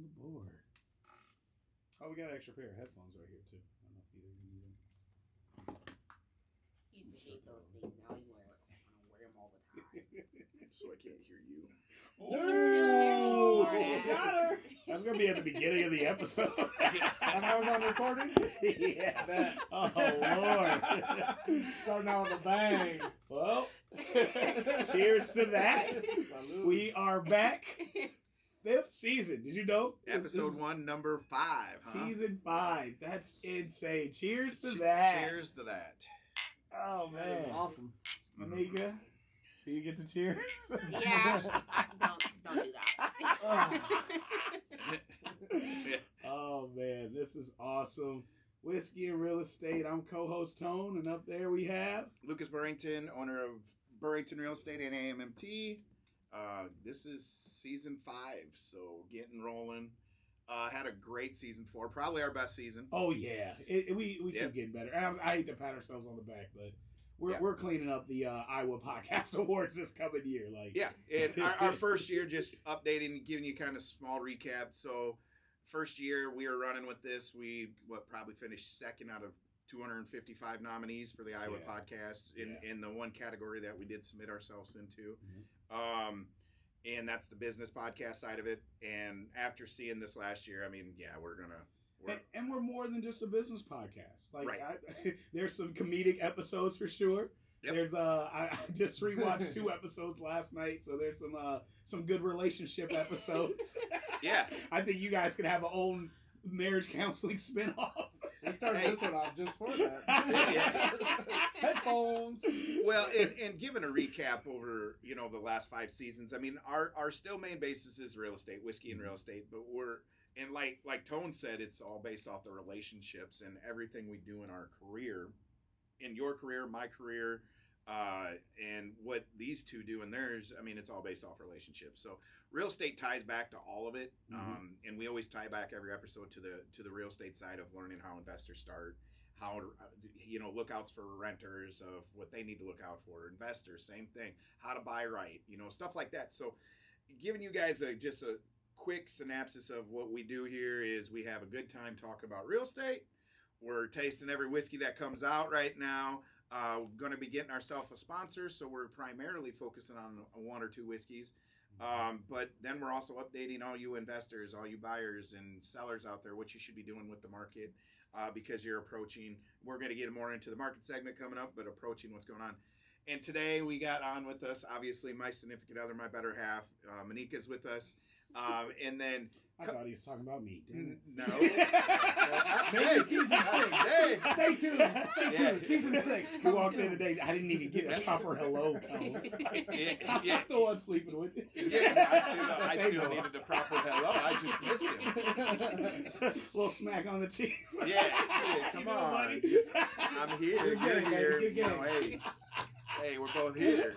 on the board. Oh, we got an extra pair of headphones right here, too. I don't know if either of you need them. He used to hate those things. Now he wear them. I wear them all the time. So I can't hear you. Oh, got her. That's going to be at the beginning of the episode. When I was on recording? Yeah. Oh, Lord. Starting out with a bang. Well, cheers to that. Salud. We are back. 5th season. Did you know? Episode 1, number 5. Season 5. That's insane. Cheers to that. Cheers to that. Oh, man. Awesome. Anika, do you get to cheers? Yeah. Don't do that. Oh, man. This is awesome. Whiskey and Real Estate. I'm co-host Tone, and up there we have Lucas Burrington, owner of Burrington Real Estate and AMMT. This is season 5, so getting rolling. Had a great season 4, probably our best season. Oh yeah, we keep getting better. And I hate to pat ourselves on the back, but we're cleaning up the Iowa Podcast Awards this coming year. And our first year, just updating, giving you kind of small recap. So first year we were running with this. We probably finished second out of 255 nominees for the Iowa Podcast in the one category that we did submit ourselves into. Mm-hmm. And that's the business podcast side of it. And after seeing this last year, I mean, we're more than just a business podcast. Right. There's some comedic episodes for sure. Yep. There's I just rewatched 2 episodes last night, so there's some good relationship episodes. Yeah. I think you guys could have an own marriage counseling spinoff. We started this one off just for that. Headphones. Well, and given a recap over, the last 5 seasons, I mean, our still main basis is real estate, whiskey and real estate, but and like Tone said, it's all based off the relationships and everything we do in our career, in your career, my career, and what these two do in theirs. I mean, it's all based off relationships. So real estate ties back to all of it. Mm-hmm. And we always tie back every episode to the real estate side of learning how investors start, how, lookouts for renters, of what they need to look out for, investors, same thing, how to buy right, stuff like that. So giving you guys just a quick synopsis of what we do here is we have a good time talking about real estate. We're tasting every whiskey that comes out right now. We're going to be getting ourselves a sponsor, so we're primarily focusing on 1 or 2 whiskeys. But then we're also updating all you investors, all you buyers and sellers out there, what you should be doing with the market, because you're approaching. We're going to get more into the market segment coming up, but approaching what's going on. And today we got on with us, obviously, my significant other, my better half. Monika's with us. And then I thought he was talking about me. Damn it. No. Maybe season 6. Hey. Stay tuned. Season 6. He walked in today. I didn't even get a proper hello tone. I'm the one sleeping with you. Yeah, I still needed a proper hello. I just missed him. A little smack on the cheeks. Yeah, come on. Buddy. I'm here. You're here. Hey, we're both here.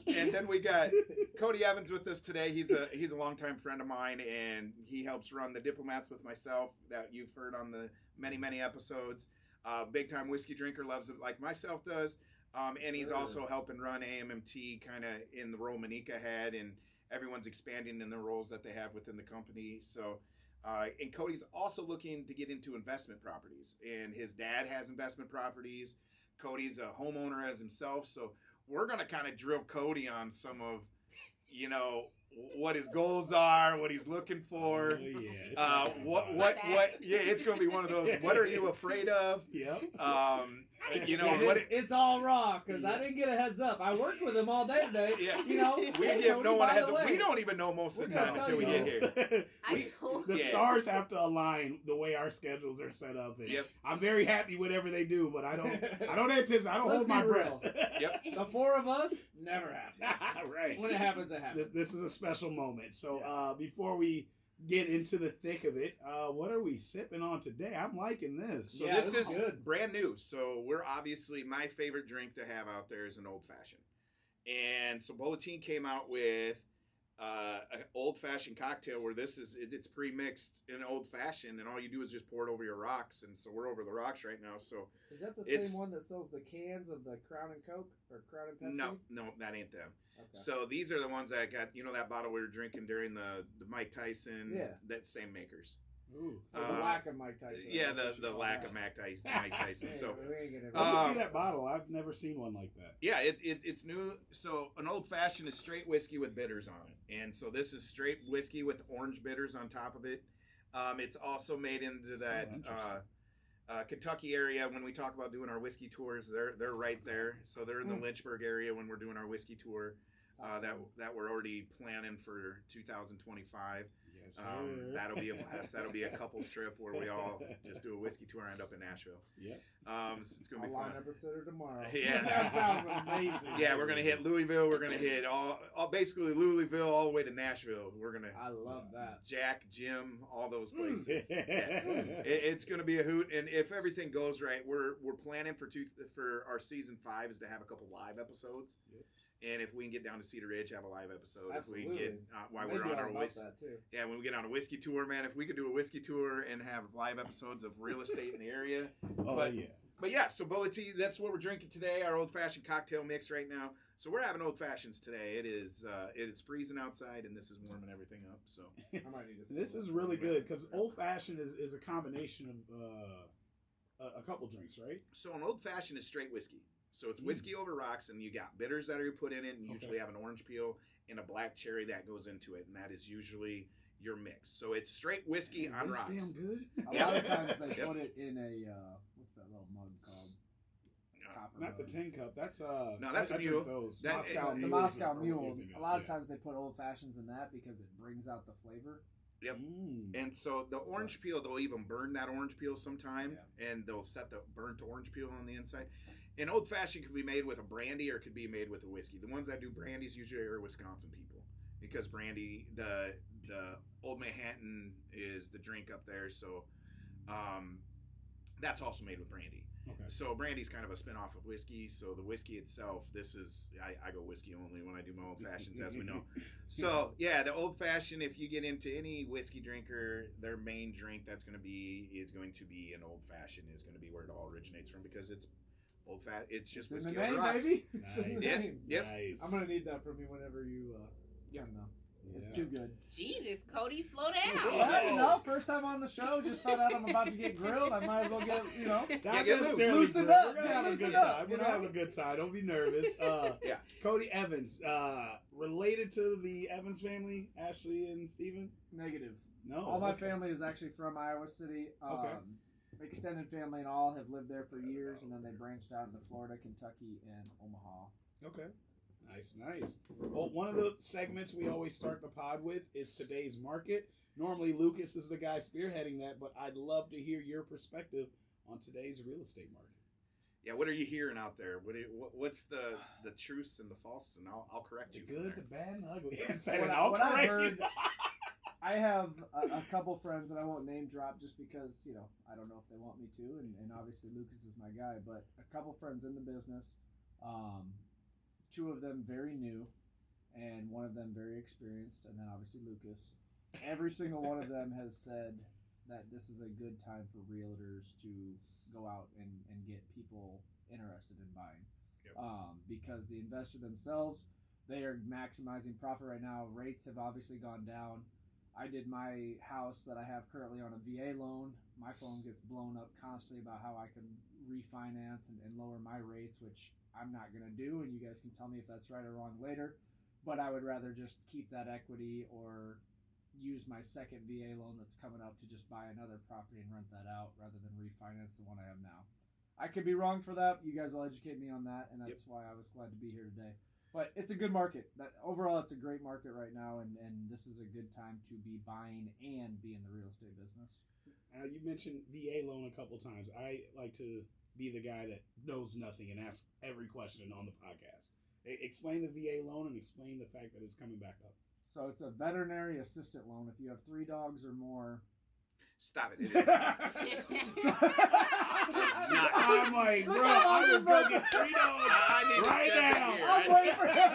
And then we got Cody Evans with us today. He's a longtime friend of mine, and he helps run the Diplomats with myself that you've heard on the many episodes. Big time whiskey drinker, loves it like myself does. And he's also helping run AMMT kind of in the role Monika had, and everyone's expanding in the roles that they have within the company. So, and Cody's also looking to get into investment properties, and his dad has investment properties. Cody's a homeowner as himself, so we're going to kind of drill Cody on some of, what his goals are, what he's looking for. It's going to be one of those, what are you afraid of? Yep. It's all raw, because I didn't get a heads up. I worked with him all day today. Yeah. We give no one a heads up. We don't even know most of the time until we get here. The stars have to align the way our schedules are set up. And I'm very happy whenever they do, but I don't anticipate. I don't hold my breath. Yep. The 4 of us never happen. Right. When it happens, it happens. This is a special moment. So before we get into the thick of it, what are we sipping on today? I'm liking this. So this is good. Brand new. So we're obviously, my favorite drink to have out there is an old fashioned. And so Bulletin came out with an old fashioned cocktail where it's pre-mixed in old fashioned, and all you do is just pour it over your rocks. And so we're over the rocks right now. So is that the same one that sells the cans of the Crown and Coke or Crown and Pepsi? No, that ain't them. Okay. So these are the ones that I got. That bottle we were drinking during the Mike Tyson. Yeah. That same makers. Ooh. The lack of Mike Tyson. Yeah, the lack of Mike Tyson. So let me see that bottle. I've never seen one like that. Yeah, it's new. So an old fashioned is straight whiskey with bitters on it, and so this is straight whiskey with orange bitters on top of it. It's also made into that Kentucky area. When we talk about doing our whiskey tours, they're right there. So they're in the Lynchburg area when we're doing our whiskey tour. That we're already planning for 2025. Yes, that'll be a blast. That'll be a couples trip where we all just do a whiskey tour and end up in Nashville. Yeah. So it's gonna be fun. I'll line up a sitter tomorrow. Yeah, that sounds amazing. Yeah, we're gonna hit Louisville. We're gonna hit all basically Louisville all the way to Nashville. We're gonna. I love that. Jack, Jim, all those places. It's gonna be a hoot, and if everything goes right, we're planning for our season 5 is to have a couple live episodes. Yep. And if we can get down to Cedar Ridge, have a live episode. Absolutely. If we can get while we're on our whiskey, yeah, when we get on a whiskey tour, man. If we could do a whiskey tour and have live episodes of real estate in the area, But yeah, so Bullet Tea, that's what we're drinking today. Our old fashioned cocktail mix right now. So we're having old fashions today. It is freezing outside, and this is warming everything up. So this is really good because old fashioned is a combination of a couple drinks, right? So an old fashioned is straight whiskey. So it's whiskey over rocks, and you got bitters that are put in it, and you usually have an orange peel and a black cherry that goes into it, and that is usually your mix. So it's straight whiskey on rocks. Damn good. A lot of times they put it in a what's that little mug called? Not the tin cup. That's no, that's a mule. Those the Moscow Mule. A lot of times they put old fashions in that because it brings out the flavor. Yep. And so the orange peel, they'll even burn that orange peel sometime, and they'll set the burnt orange peel on the inside. An old fashioned could be made with a brandy or it could be made with a whiskey. The ones that do brandies usually are Wisconsin people because brandy, the Old Manhattan is the drink up there, so that's also made with brandy. Okay. So brandy's kind of a spin-off of whiskey. So the whiskey itself, I go whiskey only when I do my old fashions, as we know. So yeah, the old fashioned, if you get into any whiskey drinker, their main drink is going to be an old fashioned, is going to be where it all originates from because it's it's just it's whiskey in the name, over rocks. baby. Yep. Nice. I'm gonna need that from you whenever you no. It's too good. Jesus, Cody, slow down. Yeah, first time on the show, just found out I'm about to get grilled. I might as well get, loosen up. We're gonna have a good time. We're gonna have a good time. Don't be nervous. Yeah. Cody Evans, related to the Evans family, Ashley and Steven? Negative. No. All my family is actually from Iowa City. Okay. Extended family and all have lived there for years, and then they branched out into Florida, Kentucky, and Omaha. Okay. Nice. Well, one of the segments we always start the pod with is today's market. Normally, Lucas is the guy spearheading that, but I'd love to hear your perspective on today's real estate market. Yeah, what are you hearing out there? What's the truths and the false? And I'll correct you. The good, the bad, and the ugly. What I've heard, I have a couple friends that I won't name drop just because, I don't know if they want me to, and obviously Lucas is my guy, but a couple friends in the business, 2 of them very new, and one of them very experienced, and then obviously Lucas. Every single one of them has said that this is a good time for realtors to go out and get people interested in buying. Yep. Because the investor themselves, they are maximizing profit right now. Rates have obviously gone down. I did my house that I have currently on a VA loan. My phone gets blown up constantly about how I can refinance and lower my rates, which I'm not going to do, and you guys can tell me if that's right or wrong later. But I would rather just keep that equity or use my second VA loan that's coming up to just buy another property and rent that out rather than refinance the one I have now. I could be wrong for that. You guys will educate me on that, and that's why I was glad to be here today. But it's a good market. Overall, it's a great market right now, and this is a good time to be buying and be in the real estate business. You mentioned VA loan a couple times. I like to be the guy that knows nothing and ask every question on the podcast. Explain the VA loan and explain the fact that it's coming back up. So it's a veterinary assistant loan. If you have 3 dogs or more. Stop it. It is not. I'm like, bro, I'm gonna go get $3 I need to right step in now. here. I'm waiting for him.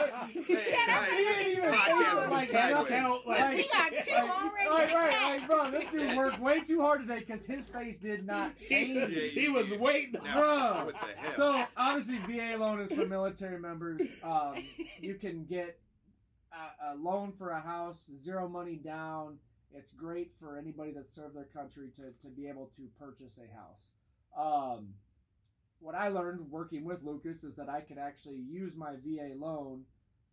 Like, Podcast count, sideways. We got two already. Right, bro. This dude worked way too hard today because his face did not change. he was waiting. No, Bro. what the hell? So obviously, VA loan is for military members. You can get a loan for a house, 0 money down. It's great for anybody that served their country to be able to purchase a house. What I learned working with Lucas is that I could actually use my VA loan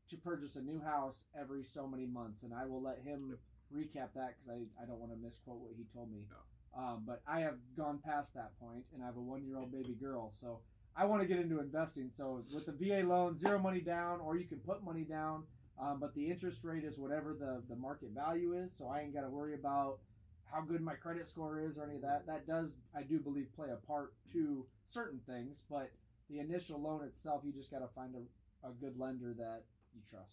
to purchase a new house every so many months, and I will let him recap that because I don't want to misquote what he told me. No. But I have gone past that point, and I have a 1-year-old baby girl, so I want to get into investing. So with the VA loan, 0 money down, or you can put money down, but the interest rate is whatever the market value is, so I ain't got to worry about how good my credit score is or any of that. That does, I do believe, play a part to certain things, but the initial loan itself, you just got to find a good lender that you trust.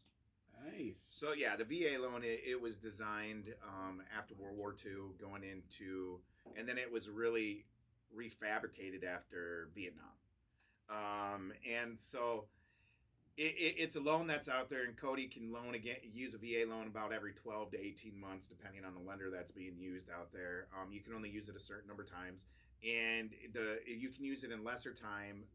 Nice. So yeah, the VA loan it was designed after World War II, going into, and then it was really refabricated after Vietnam, and so it's a loan that's out there, and Cody can use a VA loan about every 12 to 18 months, depending on the lender that's being used out there. You can only use it a certain number of times, and you can use it in lesser time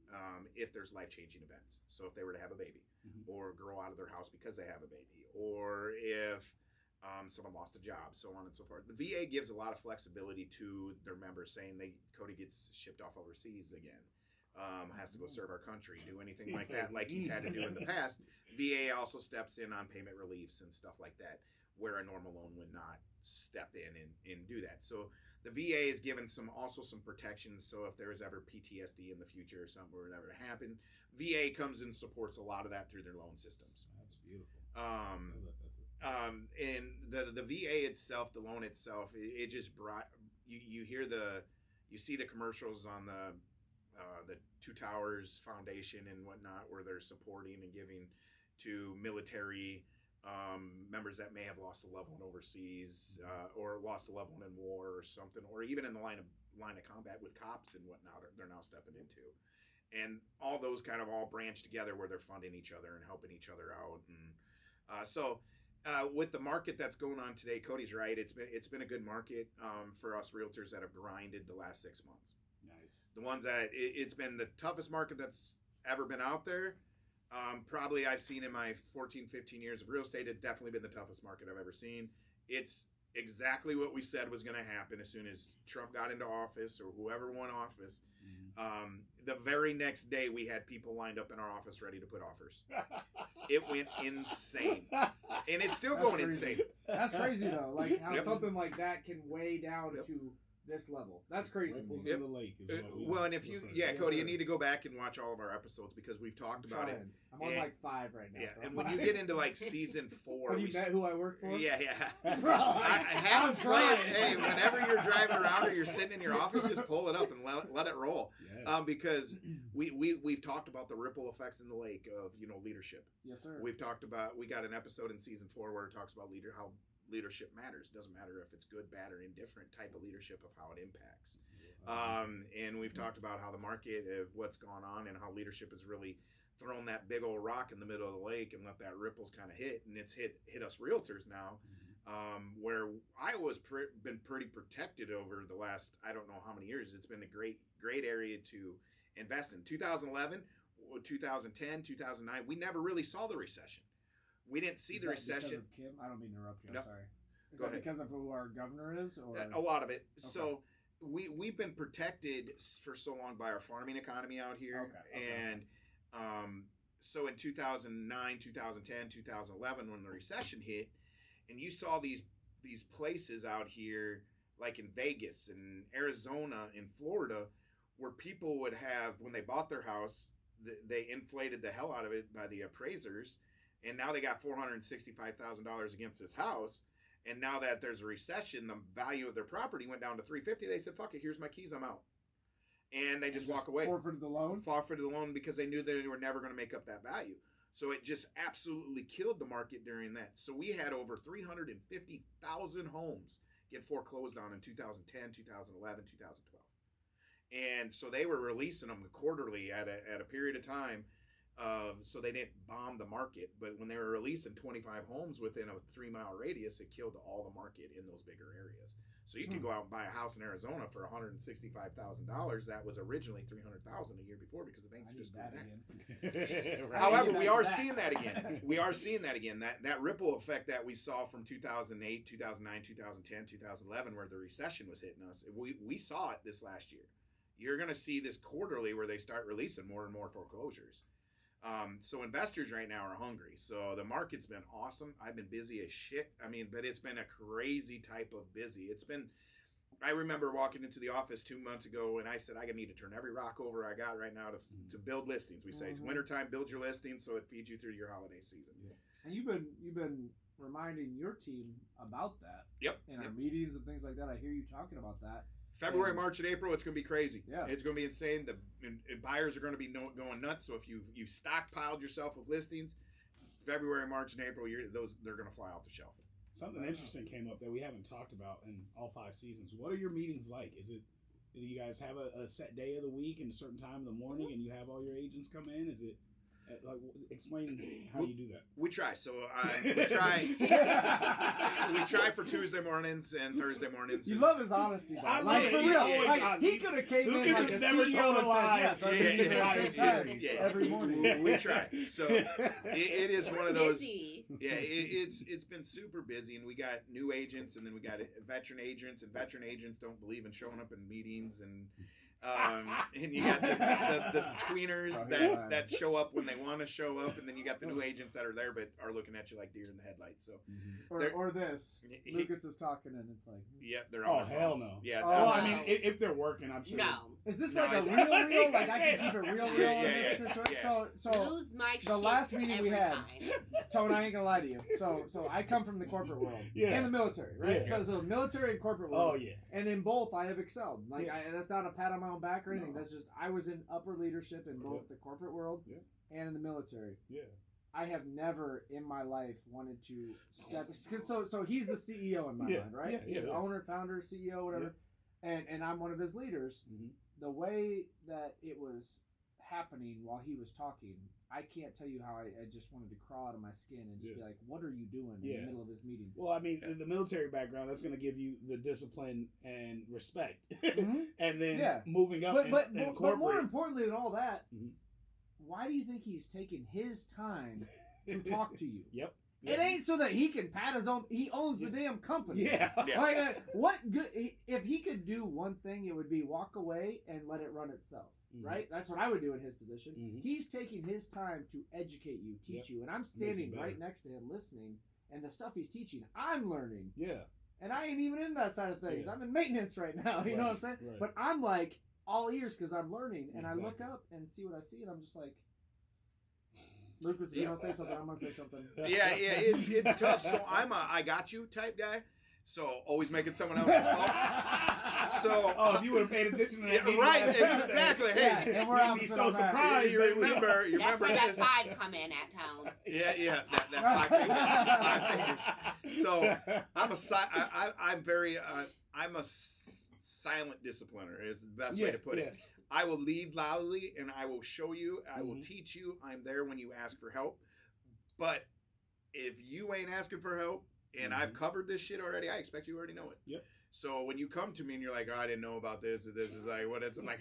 if there's life-changing events. So if they were to have a baby, or grow out of their house because they have a baby, or if someone lost a job, so on and so forth. The VA gives a lot of flexibility to their members, saying Cody gets shipped off overseas again. Has to go serve our country, do anything like that, like he's had to do in the past. VA also steps in on payment reliefs and stuff like that, where a normal loan would not step in and do that. So the VA is given some protections. So if there is ever PTSD in the future or something were ever to happen, VA comes and supports a lot of that through their loan systems. That's beautiful. And the VA itself, the loan itself, it just brought you see the commercials on the Two Towers Foundation and whatnot, where they're supporting and giving to military members that may have lost a loved one overseas, or lost a loved one in war or something, or even in the line of combat with cops and whatnot. They're now stepping into, and all those kind of all branch together where they're funding each other and helping each other out. And so with the market that's going on today, Cody's right. It's been a good market for us realtors that have grinded the last 6 months. Nice. The ones that it's been the toughest market that's ever been out there. Probably I've seen in my 14, 15 years of real estate, it's definitely been the toughest market I've ever seen. It's exactly what we said was going to happen as soon as Trump got into office, or whoever won office. The very next day, we had people lined up in our office ready to put offers. It went insane. And it's still going insane. That's crazy, though. Like how Yep. something like that can weigh down Yep. to this level. That's crazy. Ripples Yep. in the lake is what we Well, and if you, refer to. yeah, Cody, you Sure. need to go back and watch all of our episodes because we've talked about it. I'm on And- like 5 right now. Yeah, bro. and when you get into like season 4, Have you met who I work for? yeah. Bro, I have I'm tried. trying. Hey, whenever you're driving around or you're sitting in your office, just pull it up and let it roll. Yes. Because we've talked about the ripple effects in the lake of leadership. Yes, sir. We got an episode in season 4 where it talks about how leadership matters. It doesn't matter if it's good, bad, or indifferent type of leadership of how it impacts. And we've talked about how the market of what's gone on and how leadership has really thrown that big old rock in the middle of the lake and let that ripples kind of hit, and it's hit us realtors now. Where Iowa's been pretty protected over the last, I don't know how many years. It's been a great area to invest in. 2011, 2010, 2009, we never really saw the recession. We didn't see Is the that because recession. of Kim? I don't mean to interrupt you. No. I'm sorry. Is Go that ahead. because of who our governor is? Or A lot of it. Okay. So we've been protected for so long by our farming economy out here. Okay. And so in 2009, 2010, 2011, when the recession hit, and you saw these places out here, like in Vegas and Arizona and Florida, where people would have, when they bought their house, they inflated the hell out of it by the appraisers, and now they got $465,000 against this house. And now that there's a recession, the value of their property went down to $350,000. They said, "Fuck it, here's my keys, I'm out," and they just walk away. Forfeited the loan. Forfeited the loan because they knew they were never going to make up that value. So it just absolutely killed the market during that. So we had over 350,000 homes get foreclosed on in 2010, 2011, 2012. And so they were releasing them quarterly at a period of time. So they didn't bomb the market. But when they were releasing 25 homes within a 3-mile radius, it killed all the market in those bigger areas. So you could go out and buy a house in Arizona for $165,000 that was originally $300,000 a year before because the banks just that did again. Right. However, we are seeing that again. We are seeing that again. That ripple effect that we saw from 2008, 2009, 2010, 2011, where the recession was hitting us. We saw it this last year. You're going to see this quarterly where they start releasing more and more foreclosures. So investors right now are hungry. So the market's been awesome. I've been busy as shit. I mean, but it's been a crazy type of busy. I remember walking into the office 2 months ago and I said, I need to turn every rock over I got right now to build listings. We say it's wintertime, build your listings so it feeds you through your holiday season. Yeah. And you've been reminding your team about that. Yep. In our meetings and things like that. I hear you talking about that. February, March, and April, it's going to be crazy. Yeah. It's going to be insane. The buyers are going to be going nuts. So if you stockpiled yourself with listings, February, March, and April, they're going to fly off the shelf. Something interesting came up that we haven't talked about in all 5 seasons. What are your meetings like? Do you guys have a set day of the week and a certain time in the morning, and you have all your agents come in? Is it like explain how you do that? We try. So we try. We try for Tuesday mornings and Thursday mornings. You love his honesty, though. I like, love for it. real. Always Like, honest. he could have came Lucas in like has a never CEO told a and lie said, in his yes, entire series. Yeah. every morning. We try. So it is one of those. Busy. Yeah, it's been super busy, and we got new agents, and then we got veteran agents, and veteran agents don't believe in showing up in meetings, and you got the tweeners that show up when they want to show up, and then you got the new agents that are there but are looking at you like deer in the headlights. So, or this, Lucas is talking and it's like, yeah, they're on their hell phones. no. Yeah, Well, Oh. I mean, if they're working, I'm sure. No. is this No, like a it's- real? Like I can keep it real Yeah, in this yeah. situation? So Lose my shit the last meeting we every had- time. Tone, I ain't gonna lie to you. So I come from the corporate world Yeah. and the military, right? Yeah. So military and corporate world. Oh yeah. And in both, I have excelled. Like, Yeah. that's not a pat on my own back or anything. No. That's just I was in upper leadership in both Yeah. the corporate world Yeah. and in the military. Yeah. I have never in my life wanted to step. So he's the CEO in my Yeah. mind, right? Yeah, He's yeah. owner, founder, CEO, whatever. And I'm one of his leaders. Mhm. The way that it was happening while he was talking, I can't tell you how I just wanted to crawl out of my skin and just be like, "What are you doing in the middle of his meeting?" Well, I mean, in the military background, that's going to give you the discipline and respect, Mhm. and then Yeah. moving up But in more corporate. importantly than all that, Mhm. why do you think he's taking his time to talk to you? Yep. It ain't so that he can pat his own. He owns the Yeah. damn company. Yeah. Yeah. Like, what good? If he could do one thing, it would be walk away and let it run itself. Mhm. Right? That's what I would do in his position. Mhm. He's taking his time to educate you, teach you, and I'm standing better. right next to him listening. And the stuff he's teaching, I'm learning. Yeah. And I ain't even in that side of things. Yeah. I'm in maintenance right now. You know what I'm saying? Right. But I'm like all ears because I'm learning, and I look Exactly. up and see what I see, and I'm just like, Lucas, if you don't say something, I'm gonna say something. Yeah, it's tough. So I'm a I got you type guy. So always making someone else's fault. So if you would have paid attention to that, yeah, meeting right, last Tuesday, exactly. Hey, Yeah, and we're you'd be opposite so on that. surprised. you that we- remember That's where that this? 5 come in at town. Yeah, that 5 figures. So I'm a silent discipliner is the best way to put it. I will lead loudly and I will show you, I will teach you. I'm there when you ask for help. But if you ain't asking for help and I've covered this shit already, I expect you already know it. Yep. So when you come to me and you're like, oh, I didn't know about this, or this is like what it's, I'm like,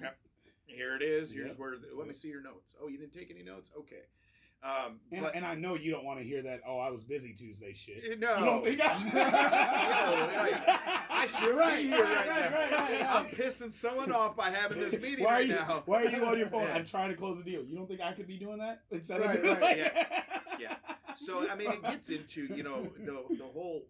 here it is. Here's Yep. where. Let me see your notes. Oh, you didn't take any notes? Okay. And I know you don't want to hear that. Oh, I was busy Tuesday. Shit. No. You don't think I should Right, be here right, right now. right. I'm pissing someone off by having this meeting Why are right you? now. Why are you on your phone? Yeah. I'm trying to close a deal. You don't think I could be doing that instead Right, of doing right, yeah. So I mean, it gets into the whole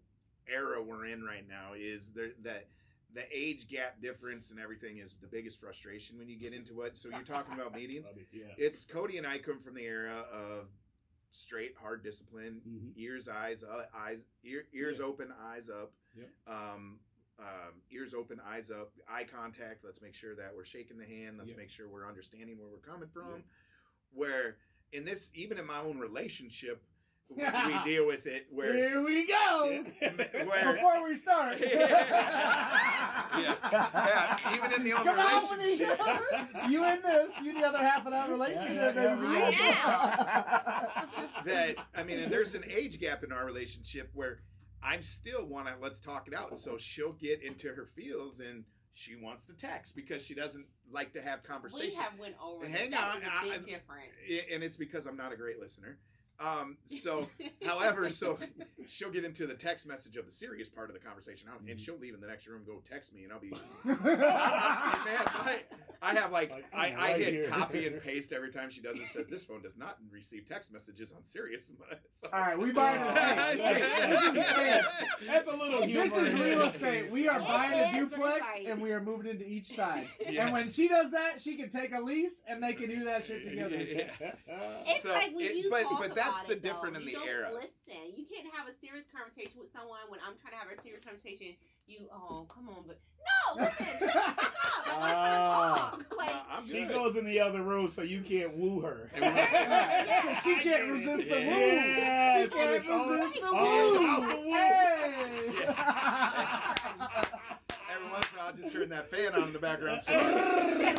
era we're in right now is that the age gap difference and everything is the biggest frustration when you get into it. So you're talking about meetings. Funny, yeah. It's Cody and I come from the era of straight hard discipline, ears open, eyes up. Yep. Ears open, eyes up, eye contact. Let's make sure that we're shaking the hand. Let's Yep. make sure we're understanding where we're coming from. Yep. Where in this, even in my own relationship, we deal with it where Here we go. where Before we start. yeah, even in the own Come on, relationship. you in this. You the other half of that relationship. Yeah, baby. That I mean, and there's an age gap in our relationship where I'm still want to let's talk it out. So she'll get into her feels and she wants to text because she doesn't like to have conversation. We have went over. Hang that on, is a big difference. And it's because I'm not a great listener. However, she'll get into the text message of the serious part of the conversation, and she'll leave in the next room, go text me, and I'll be, man, I have I hit here. copy and paste every time she does it. Said this phone does not receive text messages on Sirius. So, All right, we buying it. That's a little humor. This is in real it. estate. We are buying a is duplex, really and we are moving into each side. Yeah. And when she does that, she can take a lease, and they can do that shit together. It's So, like when you but talk that's about the it, though, different in you the don't era. Listen, you can't have a serious conversation with someone when I'm trying to have a serious conversation. Come on, but no, listen, shut the fuck up. I'm trying to talk. Like, I'm She good. goes in the other room so you can't woo her. Yeah. She can't resist the move. Yes, She can't it's all- resist the all move. about the woo. Hey. Every once in a while, I'll just turn that fan on in the background. So that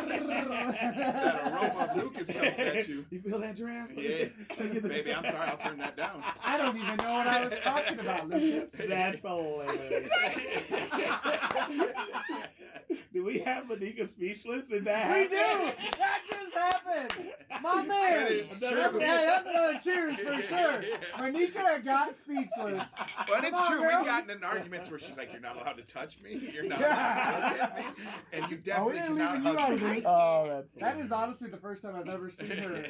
aroma of Lucas comes at you. You feel that draft? Yeah. Let me get this- Baby, I'm sorry, I'll turn that down. I don't even know what I was talking about, Lucas. That's hilarious. Do we have Monica speechless in that? We do. That just happened. My man. It's That's, true. that's another cheers for sure. Monica got speechless. But it's Come on, true. girl. We've gotten in arguments where she's like, "You're not allowed to touch me. You're not allowed to look at me, and you Oh, we definitely didn't cannot leave you hug out me." of this. Oh, that's That is honestly the first time I've ever seen her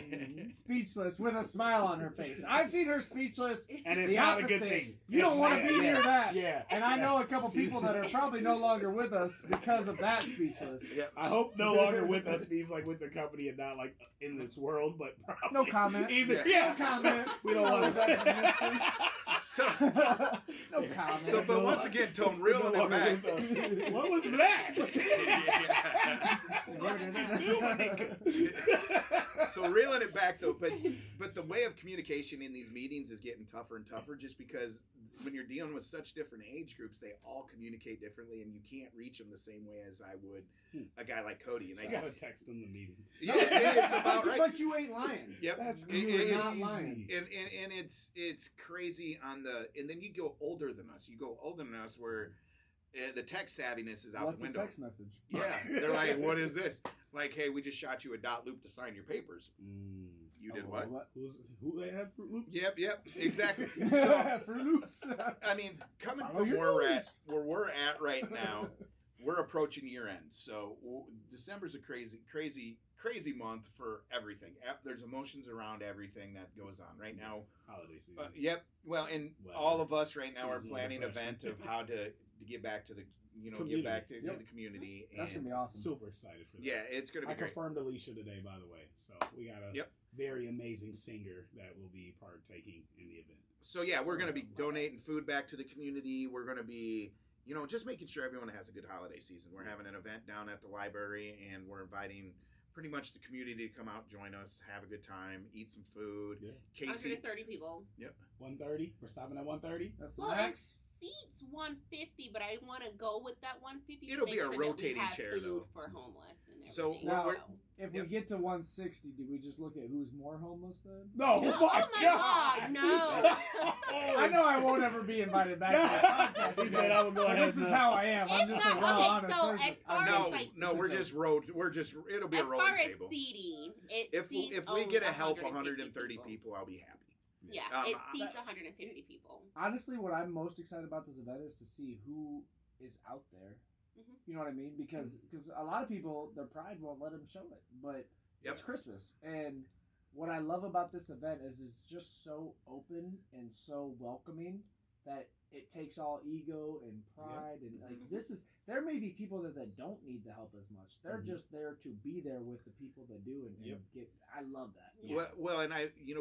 speechless with a smile on her face. I've seen her speechless. and it's the not opposite. a good thing. You don't want to be near that. Yeah. And I know a couple people that are probably no longer with us because of that speechless. I hope no longer with us means like with the company and not like in this world, but probably No comment. Either, Yeah. No comment. We don't want that. So, No comment. so, but once again, Tone, reeling no it longer back. with us. What was that? So reeling it back though, but the way of communication in these meetings is getting tougher and tougher, just because when you're dealing with such different age groups, they all communicate differently, and you can't reach them the same way as I would a guy like Cody. And I gotta text him the meeting. yeah, it's about right. But you ain't lying. Yep, That's You're not crazy. lying. and it's crazy on the, and then you go older than us. You go older than us where the tech savviness is out What's the the window. text message? Yeah, they're like, "What is this?" Like, "Hey, we just shot you a dot loop to sign your papers." You did what? Who they have Fruit Loops? Yep, exactly. So, Fruit Loops. I mean, coming Follow from your where nose. we're at right now, we're approaching year end. So December's a crazy month for everything. There's emotions around everything that goes on right now. Holiday season. Yep. Well, and Weather. all of us right now are Seasonal planning an depression. event of how to get back to the Community. get back to Yep. the community. That's And gonna be awesome. Super excited for that. yeah, it's gonna be I great. confirmed Alicia today, by the way. So we got a Yep. very amazing singer that will be partaking in the event. So yeah, we're going to be donating food back to the community. We're going to be, just making sure everyone has a good holiday season. We're having an event down at the library, and we're inviting pretty much the community to come out, join us, have a good time, eat some food. Yeah. Casey, 130 people. 1:30. We're stopping at 1:30. That's the Well, max. it seats 150, but I want to go with that 150. to It'll make be a sure that we rotating have chair, food though. for homeless and everything. So Now, we're- If we get to 160, do we just look at who's more homeless then? No, Oh my my God. God, no. I know I won't ever be invited back to the podcast. He again, said I would go but ahead this is and, how I am. I'm It's just a not- raw, okay, honest so person. as far I'm as, no, joking. like- no, we're just it'll be As a rolling far as table. seating, it If seats we only get a help 150 130 people, I'll be happy. Yeah, Um, it seats 150 people. Honestly, what I'm most excited about this event is to see who is out there. Mhm. You know what I mean? Because a lot of people, their pride won't let them show it. But Yep. it's Christmas. And what I love about this event is it's just so open and so welcoming that it takes all ego and pride. And like there may be people that don't need the help as much. They're just there to be there with the people that do and I love that. Yeah. Well, and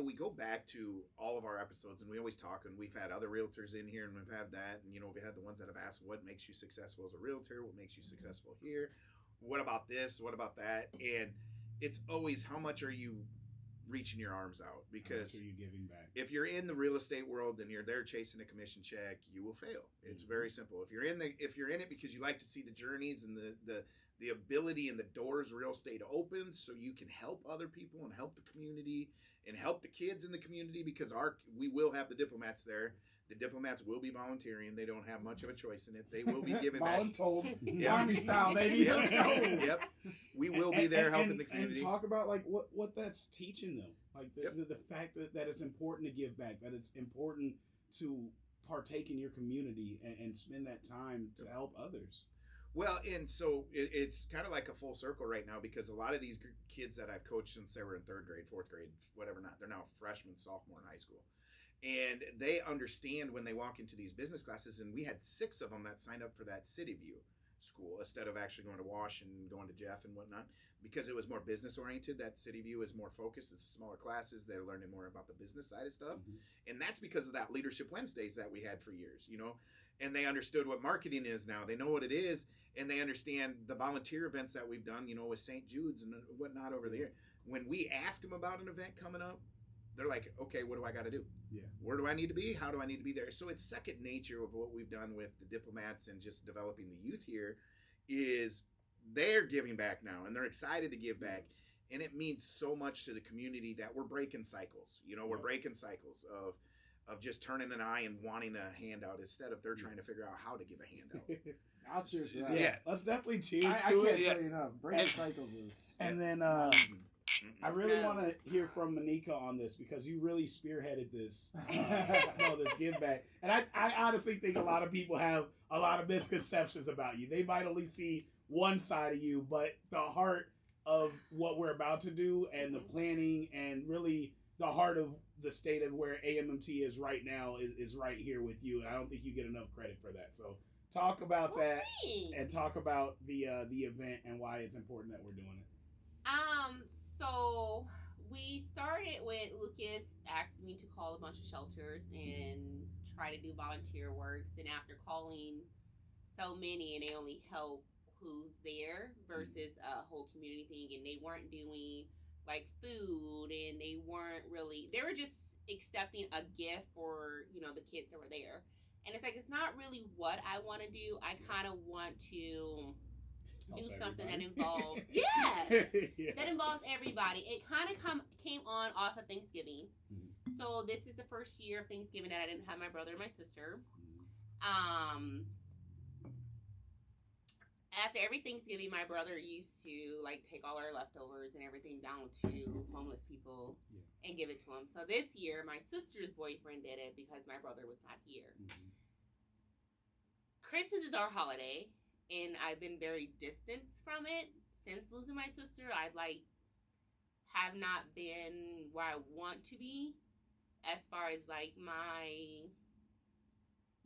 we go back to all of our episodes, and we always talk, and we've had other realtors in here, and we've had that, and we had the ones that have asked, what makes you successful as a realtor? What makes you successful here? What about this? What about that? And it's always, how much are you reaching your arms out, How because much are you giving back? if you're in the real estate world and you're there chasing a commission check, you will fail. It's very simple. If you're in it because you like to see the journeys and the ability and the doors real estate opens, so you can help other people and help the community and help the kids in the community, because we will have the diplomats there. The diplomats will be volunteering. They don't have much of a choice in it. They will be giving back. Voluntold. Army style, baby. Let's go. Yep. We will be there helping the community. And talk about like what that's teaching them. Like Yep. the fact that it's important to give back, that it's important to partake in your community and spend that time to help others. Well, and so it's kind of like a full circle right now, because a lot of these kids that I've coached since they were in 3rd grade, 4th grade, whatever not, they're now freshmen, sophomore in high school. And they understand when they walk into these business classes, and we had 6 of them that signed up for that City View school instead of actually going to Wash and going to Jeff and whatnot, because it was more business oriented. That City View is more focused. It's smaller classes. They're learning more about the business side of stuff. And that's because of that Leadership Wednesdays that we had for years, and they understood what marketing is now. They know what it is, and they understand the volunteer events that we've done, with St. Jude's and whatnot over there. When we ask them about an event coming up, they're like, okay, what do I got to do? Yeah. Where do I need to be? How do I need to be there? So it's second nature of what we've done with the diplomats and just developing the youth here, is they're giving back now, and they're excited to give back. And it means so much to the community that we're breaking cycles. We're breaking cycles of just turning an eye and wanting a handout instead of they're trying to figure out how to give a handout. I'll cheers to that. Yeah, let's definitely cheers I to can't it. tell you enough. Breaking cycles is. And then I really want to hear from Monica on this, because you really spearheaded this, this give back. And I honestly think a lot of people have a lot of misconceptions about you. They might only see one side of you, but the heart of what we're about to do and the planning and really the heart of the state of where AMMT is right now is right here with you. And I don't think you get enough credit for that. So talk about that and talk about the event and why it's important that we're doing it. So we started with Lucas asking me to call a bunch of shelters and try to do volunteer works. And after calling so many, and they only help who's there versus a whole community thing, and they weren't doing like food, and they were just accepting a gift for, the kids that were there. And it's like, it's not really what I want to do. I kind of want to do something that involves that involves everybody. It kind of came on off of Thanksgiving. So this is the first year of Thanksgiving that I didn't have my brother and my sister. After every Thanksgiving, my brother used to take all our leftovers and everything down to homeless people and give it to them. So this year, my sister's boyfriend did it because my brother was not here. Christmas is our holiday, and I've been very distant from it since losing my sister. I have not been where I want to be as far as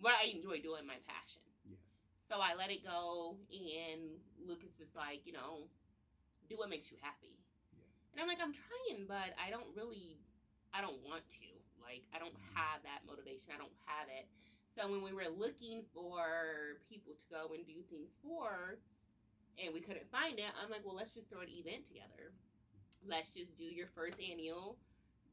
what I enjoy doing, my passion. Yes. So I let it go, and Lucas was like, do what makes you happy. Yeah. And I'm like, I'm trying, but I don't want to. I don't have that motivation. I don't have it. So when we were looking for people to go and do things for, and we couldn't find it, I'm like, well, let's just throw an event together. Let's just do your first annual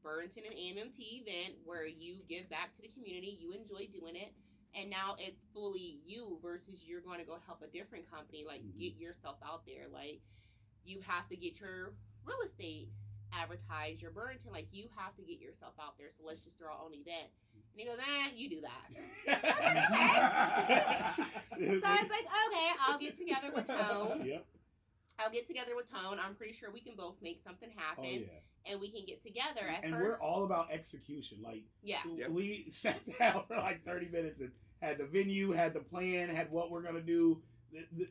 Burrington and AMMT event where you give back to the community. You enjoy doing it. And now it's fully you versus you're going to go help a different company. Get yourself out there. You have to get your real estate advertised, your Burrington. You have to get yourself out there. So let's just throw our own event. And he goes, you do that. So I was like, okay, I'll get together with Tone. Yep. I'll get together with Tone. I'm pretty sure we can both make something happen. Oh, yeah. And we can get together at and first. We're all about execution. Yep. We sat down for 30 minutes and had the venue, had the plan, had what we're going to do,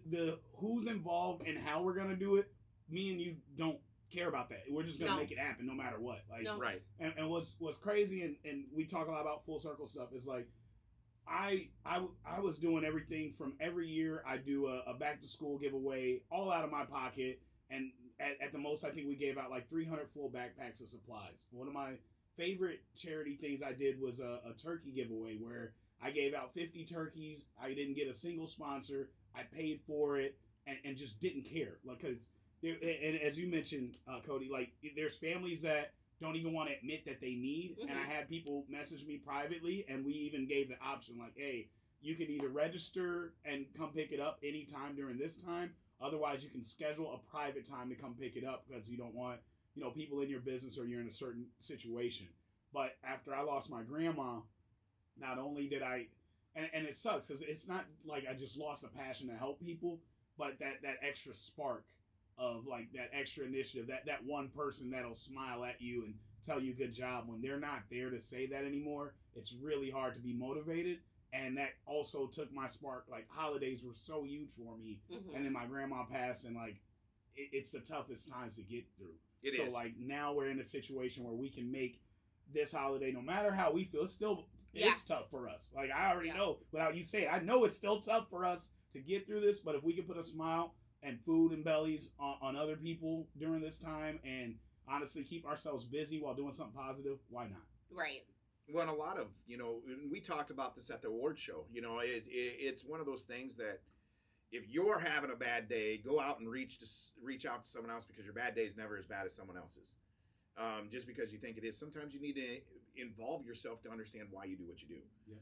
the who's involved and how we're going to do it. Me and you don't care about that. We're just going to make it happen no matter what. Right. And what's crazy, and we talk a lot about full circle stuff, is I was doing everything from every year. I do a back to school giveaway all out of my pocket, and at the most I think we gave out 300 full backpacks of supplies. One of my favorite charity things I did was a turkey giveaway where I gave out 50 turkeys. I didn't get a single sponsor. I paid for it and just didn't care. Because and as you mentioned, Cody, there's families that don't even want to admit that they need. And I had people message me privately, and we even gave the option like, hey, you can either register and come pick it up anytime during this time. Otherwise, you can schedule a private time to come pick it up because you don't want, people in your business or you're in a certain situation. But after I lost my grandma, not only did I, and it sucks because it's not like I just lost a passion to help people, but that extra spark of like that extra initiative, that one person that'll smile at you and tell you good job when they're not there to say that anymore, it's really hard to be motivated. And that also took my spark. Like, holidays were so huge for me. And then my grandma passed, and like it's the toughest times to get through. It is. Like, now we're in a situation where we can make this holiday, no matter how we feel, it's tough for us. Like, I already know, without you saying, I know it's still tough for us to get through this, but if we can put a smile and food and bellies on other people during this time and honestly keep ourselves busy while doing something positive, why not? Right. Well, and a lot of, we talked about this at the award show. It's one of those things that if you're having a bad day, go out and reach out to someone else, because your bad day is never as bad as someone else's. Just because you think it is. Sometimes you need to involve yourself to understand why you do what you do. Yeah.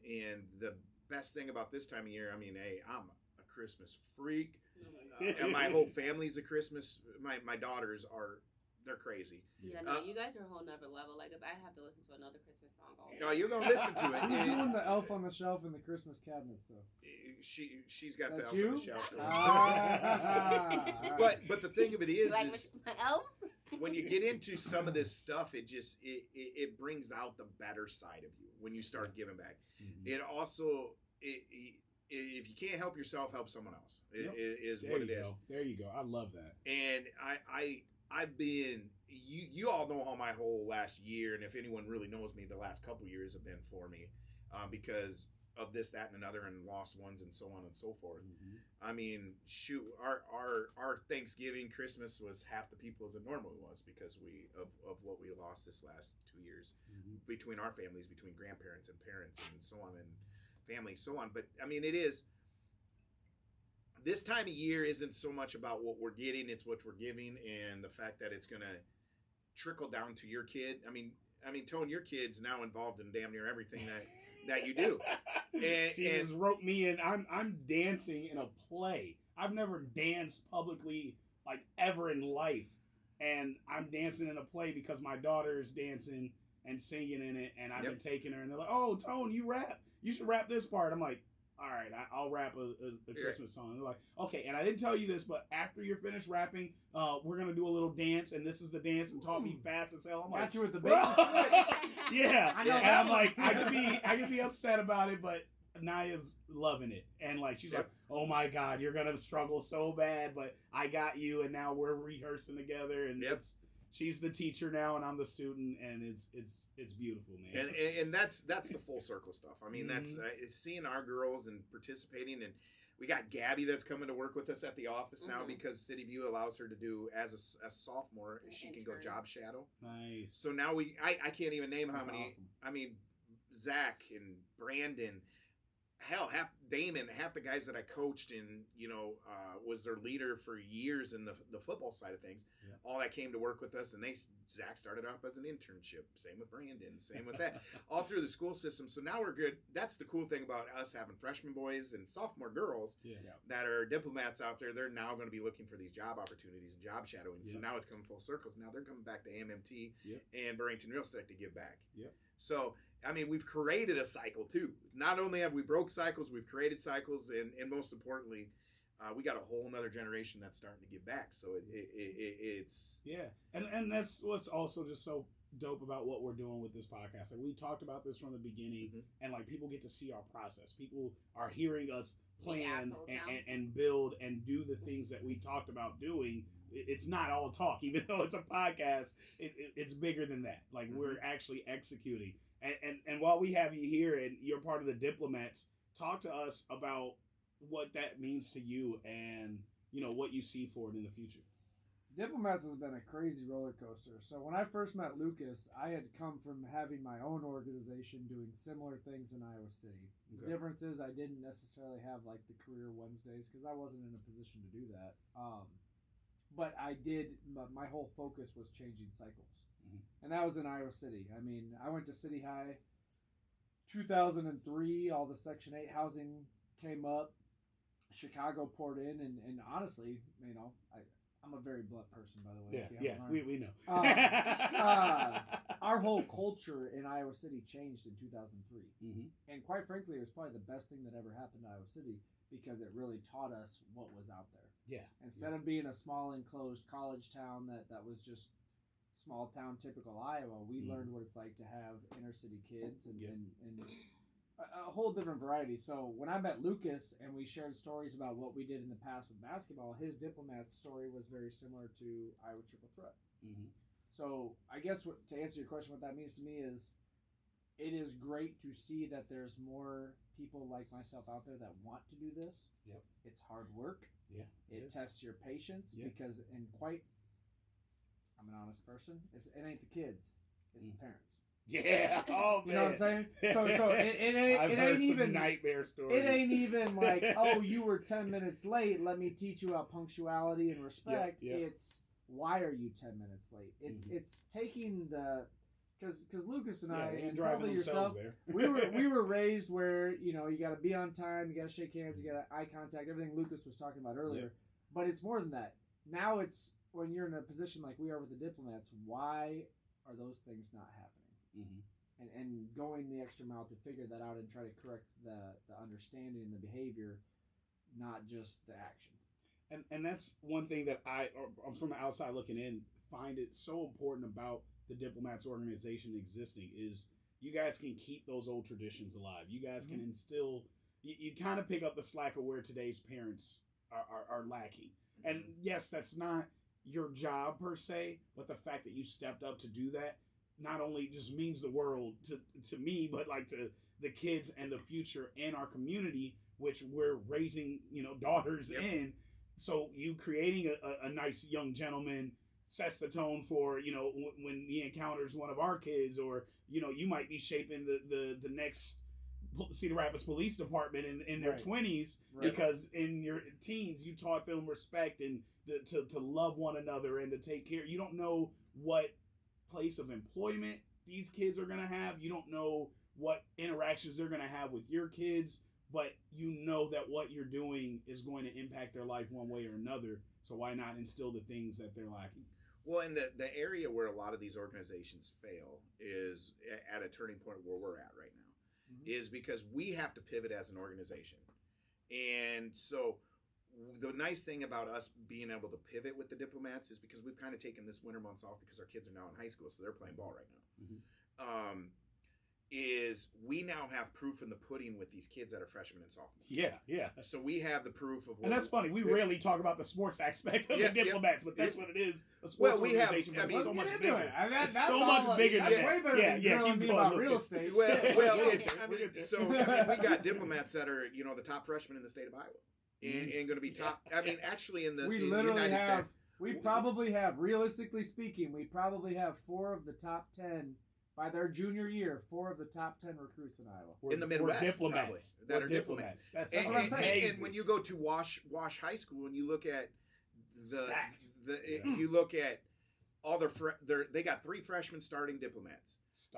And the best thing about this time of year, hey, I'm a Christmas freak. Oh my God. And my whole family's a Christmas. My daughters they're crazy. Yeah, no, you guys are a whole nother level. Like, if I have to listen to another Christmas song all day. No, you're going to listen to it. Who's doing the elf on the shelf in the Christmas cabinets, though? She's got the elf you? on the shelf. Ah, but the thing of it is, like my elves? When you get into some of this stuff, it brings out the better side of you when you start giving back. It also, if you can't help yourself, help someone else. Is what it is. There you go. I love that. And I've been, you all know how my whole last year, and if anyone really knows me, the last couple years have been for me, because of this, that, and another, and lost ones, and so on and so forth. Shoot, our Thanksgiving, Christmas was half the people as it normally was because of what we lost this last 2 years between our families, between grandparents and parents, and so on, and family, so on. But it is. This time of year isn't so much about what we're getting; it's what we're giving, and the fact that it's going to trickle down to your kid. Tone, your kid's now involved in damn near everything that you do. And she just wrote me in. I'm dancing in a play. I've never danced publicly like ever in life, and I'm dancing in a play because my daughter is dancing and singing in it, and I've been taking her, and they're like, "Oh, Tone, you rap. You should rap this part." I'm like, all right, I'll rap a Christmas song. And they're like, okay, and I didn't tell you this, but after you're finished rapping, we're going to do a little dance, and this is the dance, and taught me fast as hell. I'm like, got you with the bacon. Yeah. I know. And I'm like, I could be upset about it, but Naya's loving it. And like, she's like, oh my God, you're going to struggle so bad, but I got you, and now we're rehearsing together, and she's the teacher now, and I'm the student, and it's beautiful, man. And that's the full circle stuff. That's seeing our girls and participating, and we got Gabby that's coming to work with us at the office now because City View allows her to do as a sophomore. She can go job shadow. Nice. So now I can't even name how many. Awesome. Zach and Brandon. Hell, Damon, half the guys that I coached and was their leader for years in the football side of things. Yeah. All that came to work with us, and Zach started off as an internship. Same with Brandon. Same with that. All through the school system. So now we're good. That's the cool thing about us having freshman boys and sophomore girls that are diplomats out there. They're now going to be looking for these job opportunities and job shadowing. So now it's coming full circles. Now they're coming back to MMT and Burrington Real Estate to give back. Yep. So we've created a cycle too. Not only have we broke cycles, we've created cycles, and most importantly, we got a whole nother generation that's starting to give back. So it's and that's what's also just so dope about what we're doing with this podcast. Like, we talked about this from the beginning, and like, people get to see our process. People are hearing us plan and build and do the things that we talked about doing. It's not all talk, even though it's a podcast. It's bigger than that. Like, we're actually executing. And while we have you here and you're part of the diplomats, talk to us about what that means to you and what you see for it in the future. Diplomats has been a crazy roller coaster. So when I first met Lucas, I had come from having my own organization doing similar things in Iowa City. Okay. The difference is I didn't necessarily have like the career Wednesdays because I wasn't in a position to do that. But I did. My whole focus was changing cycles. and that was in Iowa City. I mean, I went to City High 2003. All the Section 8 housing came up. Chicago poured in, and honestly, you know, I'm a very blunt person, by the way. We know. Our whole culture in Iowa City changed in 2003. And quite frankly, it was probably the best thing that ever happened to Iowa City because it really taught us what was out there. Yeah. Instead of being a small enclosed college town that was just small town typical Iowa, we learned what it's like to have inner city kids and a whole different variety. So when I met Lucas and we shared stories about what we did in the past with basketball, his Diplomats story was very similar to Iowa Triple Threat. So I guess to answer your question, what that means to me is it is great to see that there's more people like myself out there that want to do this. Yep. It's hard work. Yeah. It tests your patience because I'm an honest person. It ain't the kids. It's the parents. Yeah. Oh, man. You know what I'm saying? So it ain't even nightmare stories. It ain't even like, oh, you were 10 minutes late. Let me teach you about punctuality and respect. It's why are you 10 minutes late? It's taking the because Lucas and I and probably yourself, we were raised where you got to be on time, you got to shake hands, you got to eye contact, everything Lucas was talking about earlier. But it's more than that. Now it's when you're in a position like we are with the Diplomats. Why are those things not happening? And going the extra mile to figure that out and try to correct the understanding and the behavior, not just the action. And that's one thing that I'm from the outside looking in, find it so important about the Diplomats organization existing is you guys can keep those old traditions alive. You guys can instill, you kind of pick up the slack of where today's parents are lacking. And yes, that's not your job per se, but the fact that you stepped up to do that not only just means the world to me, but like to the kids and the future and our community, which we're raising, daughters in. So you creating a nice young gentleman sets the tone for, when he encounters one of our kids, or, you might be shaping the next Cedar Rapids Police Department in their 20s, because in your teens, you taught them respect and to love one another and to take care. You don't know what place of employment these kids are going to have. You don't know what interactions they're going to have with your kids, but you know that what you're doing is going to impact their life one way or another. So why not instill the things that they're lacking? Well, and the area where a lot of these organizations fail is at a turning point where we're at right now, is because we have to pivot as an organization. And so the nice thing about us being able to pivot with the Diplomats is because we've kind of taken this winter months off because our kids are now in high school, so they're playing ball right now. Is we now have proof in the pudding with these kids that are freshmen and sophomores. Yeah. So we have the proof of what. And that's funny. We rarely talk about the sports aspect of the Diplomats, but that's what it is. A sports organization, but it's so much bigger. It's so much bigger than that. Way better than telling me about real estate. We got Diplomats that are, the top freshmen in the state of Iowa. And going to be top. I mean, actually, in the United States. We probably have, realistically speaking, we probably have 4 of the top 10 by their junior year. 4 of the top 10 recruits in Iowa in the Midwest. Diplomats That are diplomats. That's what I'm saying. And when you go to Wash High School and you look at you look at all they got 3 freshmen starting Diplomats.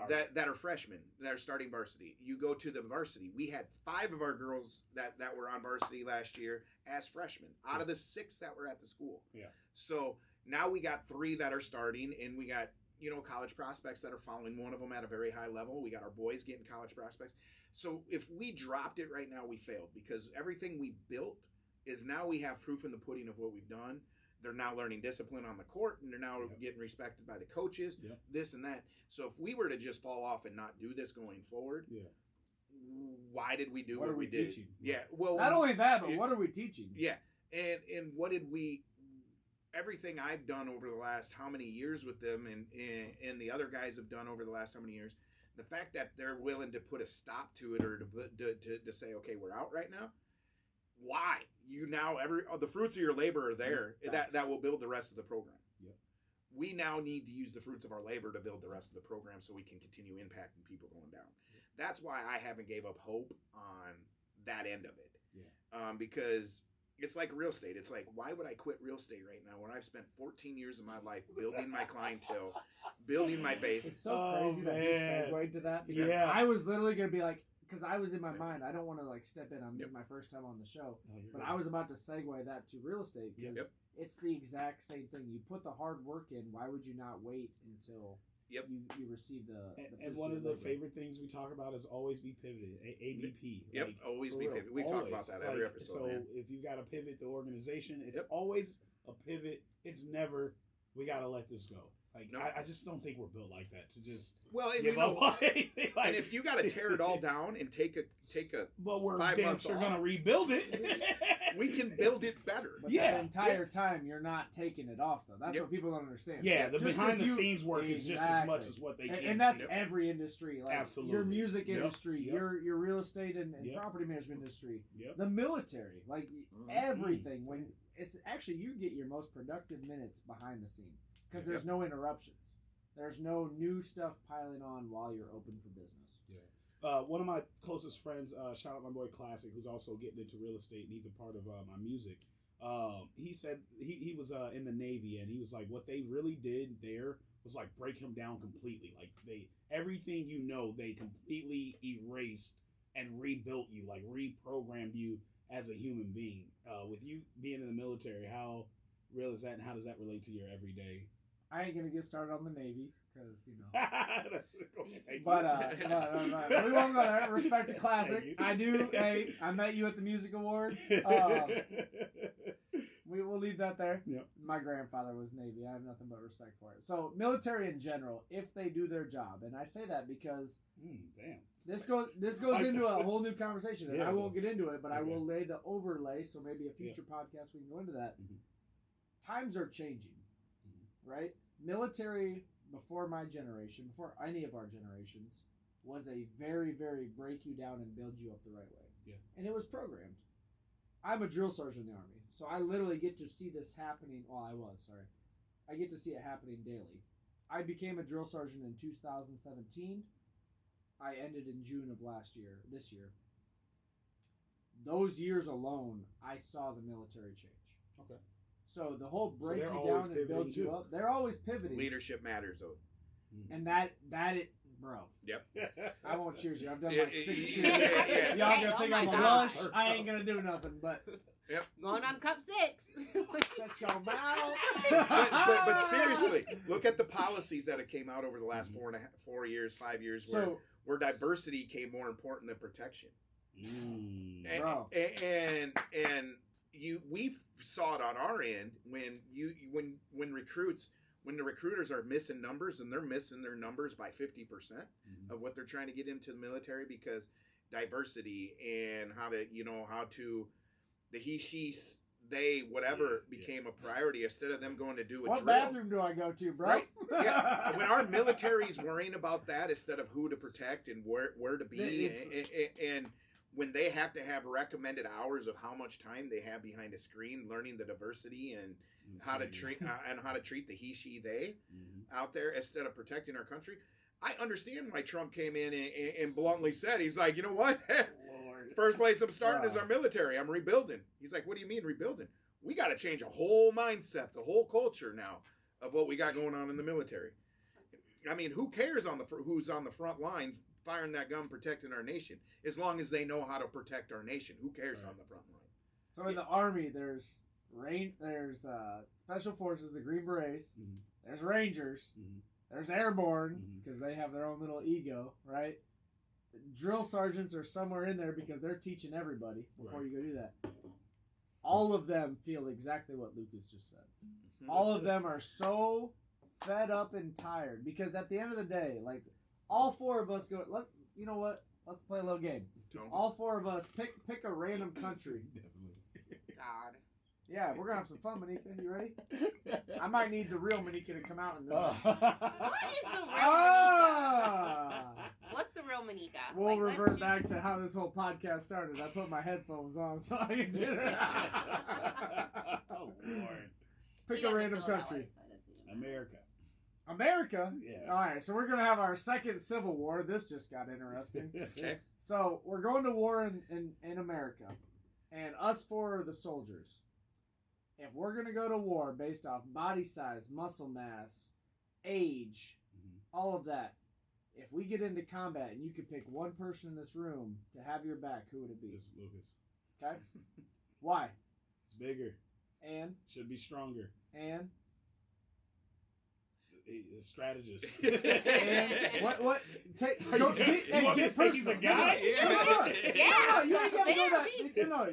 That are freshmen that are starting varsity. You go to the varsity. We had 5 of our girls that were on varsity last year as freshmen out of the 6 that were at the school. Yeah. So now we got 3 that are starting, and we got college prospects that are following. One of them at a very high level. We got our boys getting college prospects. So if we dropped it right now, we failed, because everything we built is now we have proof in the pudding of what we've done. They're now learning discipline on the court, and they're now getting respected by the coaches, this and that. So if we were to just fall off and not do this going forward, why did we do what we did? Teaching? Yeah, well, not only that, but what are we teaching? Yeah, and what did we? Everything I've done over the last how many years with them, and the other guys have done over the last how many years, the fact that they're willing to put a stop to it, or to say, okay, we're out right now. Why? You now the fruits of your labor are there. That will build the rest of the program. Yep. We now need to use the fruits of our labor to build the rest of the program so we can continue impacting people going down. Yep. That's why I haven't gave up hope on that end of it. Yeah. Because it's like real estate. It's like, why would I quit real estate right now when I've spent 14 years of my life building my clientele, building my base? It's so crazy that he segued to that. Because I was literally going to be like, because I was in my mind, I don't want to like step in. This is my first time on the show. But I was about to segue that to real estate because it's the exact same thing. You put the hard work in. Why would you not wait until you receive the and one of the favorite things we talk about is always be pivoted. ABP. Yep, always be pivoted. We talk about that every episode. So if you got to pivot the organization, it's always a pivot. It's never, we got to let this go. Like, I just don't think we're built like that to just give up on anything. Like, and if you got to tear it all down and take a but we're damn sure going to rebuild it. We can build it better. But the entire time you're not taking it off, though. That's what people don't understand. Yeah, the behind the scenes work is just as much as what they can. And that's every industry. Like absolutely. Your music industry, your real estate and property management industry, the military, like everything. When it's actually, you get your most productive minutes behind the scenes. Because there's no interruptions. There's no new stuff piling on while you're open for business. Yeah. One of my closest friends, shout out my boy Classic, who's also getting into real estate, and he's a part of my music. He said he was in the Navy, and he was like, what they really did there was like break him down completely. Like everything they completely erased and rebuilt you, like reprogrammed you as a human being. With you being in the military, how real is that, and how does that relate to your everyday? I ain't gonna get started on the Navy because That's but we won't go there. Respect to Classic. I do. Hey, I met you at the music awards. We will leave that there. Yep. My grandfather was Navy. I have nothing but respect for it. So military in general, if they do their job, and I say that because this goes into a whole new conversation, and I won't get into it, but I will lay the overlay. So maybe a future podcast we can go into that. Times are changing, right? Military before my generation, before any of our generations, was a very, very break you down and build you up the right way. Yeah. And it was programmed. I'm a drill sergeant in the Army, so I literally get to see this happening. I get to see it happening daily. I became a drill sergeant in 2017. I ended in June of this year. Those years alone, I saw the military change. Okay. So the whole break you down and build you up, they're always pivoting. Leadership matters, though. And that bro. Yep. I won't cheers you. I've done like 6 cheers. Y'all gonna think I'm a lush. I ain't gonna do nothing, but. Yep. Going on cup 6. Shut your mouth. but seriously, look at the policies that have came out over the last 4 years, 5 years, where diversity came more important than protection. And we saw it on our end when the recruiters are missing numbers, and they're missing their numbers by 50% of what they're trying to get into the military, because diversity and how to the he, she, they, whatever became a priority instead of them going to do a what drill. Bathroom do I go to, bro? Right? Yeah. When our military's worrying about that instead of who to protect and where to be, and when they have to have recommended hours of how much time they have behind a screen learning the diversity and how to treat the he, she, they out there instead of protecting our country. I understand why Trump came in and bluntly said, he's like, you know what? First place I'm starting is our military. I'm rebuilding. He's like, what do you mean rebuilding? We got to change a whole mindset, the whole culture now of what we got going on in the military. I mean, who cares who's on the front line firing that gun, protecting our nation, as long as they know how to protect our nation? Who cares on the front line? So in the Army, there's Special Forces, the Green Berets. There's Rangers. There's Airborne, because they have their own little ego, right? Drill sergeants are somewhere in there because they're teaching everybody before you go do that. All of them feel exactly what Lucas just said. All of them are so fed up and tired because at the end of the day, like, all 4 of us go, you know what? Let's play a little game. All 4 of us pick a random country. God. Yeah, we're gonna have some fun, Monika. You ready? I might need the real Monika to come out in this. What is the real Monika? What's the real Monika? We'll revert back to how this whole podcast started. I put my headphones on so I can get it. Oh, Lord. Pick a random country. America? Yeah. All right, so we're going to have our second Civil War. This just got interesting. Okay. So we're going to war in America. And us four are the soldiers. If we're going to go to war based off body size, muscle mass, age, all of that, if we get into combat and you could pick one person in this room to have your back, who would it be? It's Lucas. Okay? Why? It's bigger. And? Should be stronger. And? A strategist. And what? You want me to say he's a guy? No, you ain't got to go that. No.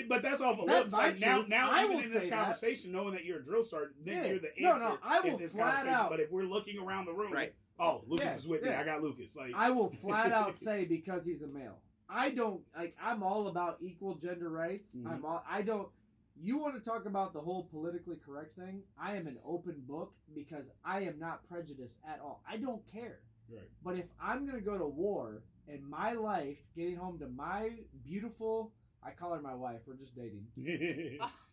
But that's all the That's looks. my Like now I even will in this say conversation, knowing that you're a drill sergeant, then Yeah. you're the No, answer I will in this flat conversation. out- But if we're looking around the room, Right. Oh, Lucas Yeah, is with me. yeah. I got Lucas. Like I will flat out say because he's a male. I don't like. I'm all about equal gender rights. Mhm. I don't. You want to talk about the whole politically correct thing? I am an open book because I am not prejudiced at all. I don't care. Right. But if I'm gonna go to war in my life, getting home to my beautiful, I call her my wife. We're just dating.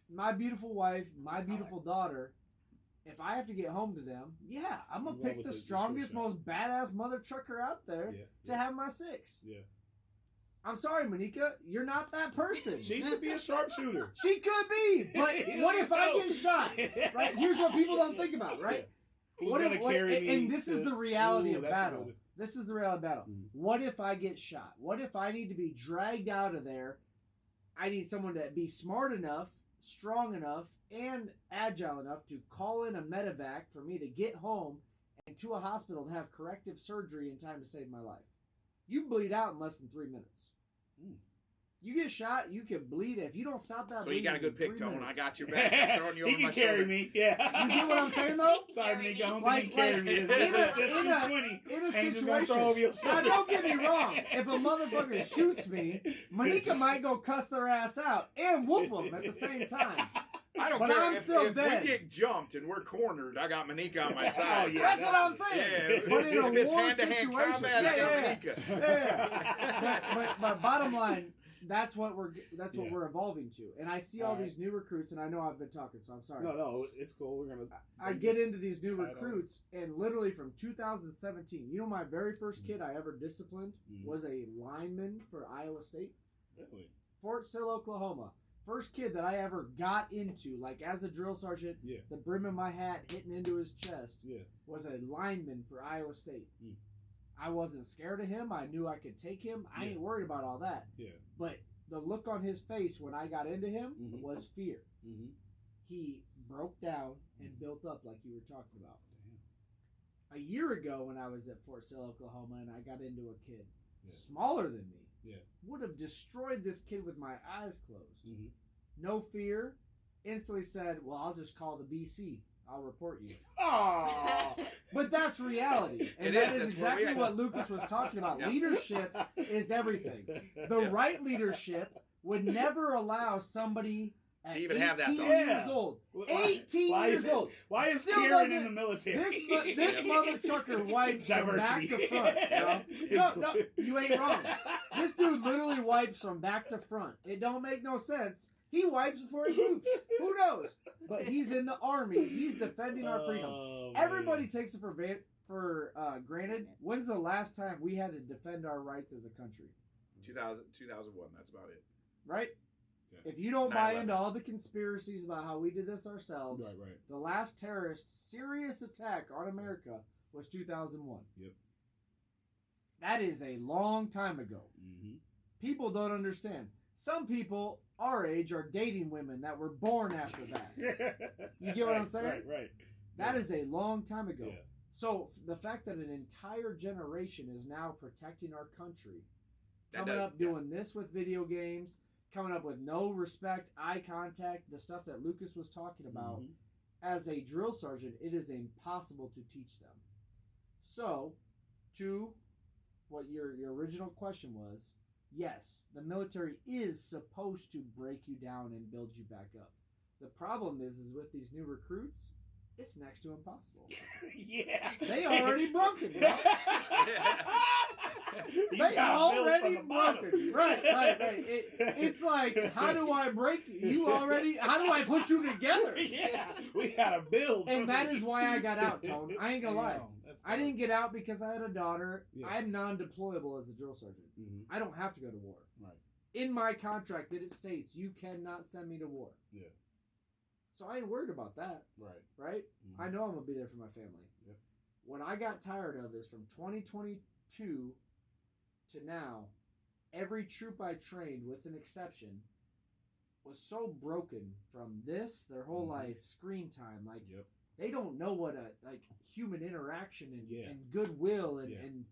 My beautiful wife, my beautiful daughter. If I have to get home to them, yeah, I'm gonna You pick love the the strongest, short most badass mother trucker out there Yeah, to have my six. yeah. I'm sorry, Monica, you're not that person. She could be a sharpshooter. She could be, but what if I get shot? Right? Here's what people don't think about, right? Who's What gonna if, carry me? and this is the reality of that's battle. good. This is the reality of battle. Mhm. What if I get shot? What if I need to be dragged out of there? I need someone to be smart enough, strong enough, and agile enough to call in a medevac for me to get home and to a hospital to have corrective surgery in time to save my life. You bleed out in less than 3 minutes. Mm. You get shot, you can bleed. If you don't stop that So bleeding you got a good in 3 pick, Tone. minutes. I got your back. I'm throwing you He over can my carry shoulder. me. Yeah. You get what I'm saying, though? Sorry, Monica. I don't Like- think he can carry me. like, in a- This in a- 220 In a ain't just gonna situation, throw over your now shoulder. don't get me wrong. If a motherfucker shoots me, Monica might go cuss their ass out and whoop them at the same time. I don't But care. I'm if, still if dead. we get jumped and we're cornered, I got Monica on my Oh, side. yeah. That's what I'm saying. Yeah, But in a if it's war hand-to-hand situation, combat, I got yeah. Monica. Yeah. But bottom line, that's what we're Yeah. evolving to. And I see all Alright. these new recruits, and I know I've been talking, so I'm sorry. No, it's cool. We're gonna. I get into these new tied on. recruits, and literally from 2017, you know, my very first kid I ever disciplined Mhm. was a lineman for Iowa State, Really? Fort Sill, Oklahoma. First kid that I ever got into, like as a drill sergeant, Yeah. the brim of my hat hitting into his chest, Yeah. was a lineman for Iowa State. Mm. I wasn't scared of him. I knew I could take him. I Yeah. ain't worried about all that. Yeah. But the look on his face when I got into him Mhm. was fear. Mm-hmm. He broke down and built up like you were talking about. A year ago when I was at Fort Sill, Oklahoma, and I got into a kid Yeah. smaller than me, Yeah. would have destroyed this kid with my eyes closed. Mm-hmm. No fear. Instantly said, well, I'll just call the BC. I'll report you. Oh. But that's reality. And It that is. is That's what exactly we- what Lucas was talking about. Yeah. Leadership is everything. The Yeah. right leadership would never allow somebody at To even have that 18 thought. years Yeah. old. Why- 18 why years is it- old. Why is Still Kieran in doesn't- the military? This mother trucker wipes from back Diversity. to front. You know? No, you ain't wrong. This dude literally wipes from back to front. It don't make no sense. He wipes before he poops. Who knows? But he's in the army. He's defending our freedom. Oh, Everybody man. takes it for granted. When's the last time we had to defend our rights as a country? 2001. That's about it. Right? Yeah. If you don't buy 9/11. into all the conspiracies about how we did this ourselves, Right. the last terrorist serious attack on America was 2001. Yep. That is a long time ago. Mm-hmm. People don't understand. Some people our age are dating women that were born after that. You get what I'm saying? Right. That is a long time ago. Yeah. So the fact that an entire generation is now protecting our country, That coming does- up doing this with video games, coming up with no respect, eye contact, the stuff that Lucas was talking about, Mhm. as a drill sergeant, it is impossible to teach them. So, to what your original question was, yes, the military is supposed to break you down and build you back up. The problem is with these new recruits, it's next to impossible. Yeah. They already broken, bro. You They got built already from the bottom. broken. Right. It's like, how do I break you? How do I put you together? Yeah, we gotta build. And that is why I got out, Tone. I ain't gonna lie. Damn, that's I didn't get out because I had a daughter. Yeah. I'm non-deployable as a drill sergeant. Mhm. I don't have to go to war. Right. In my contract, it states you cannot send me to war. Yeah. So I ain't worried about that. Right. Right? Mm-hmm. I know I'm going to be there for my family. Yep. What I got tired of is from 2022 to now, every troop I trained, with an exception, was so broken from this, their whole life, screen time. Like, they don't know what a human interaction and goodwill and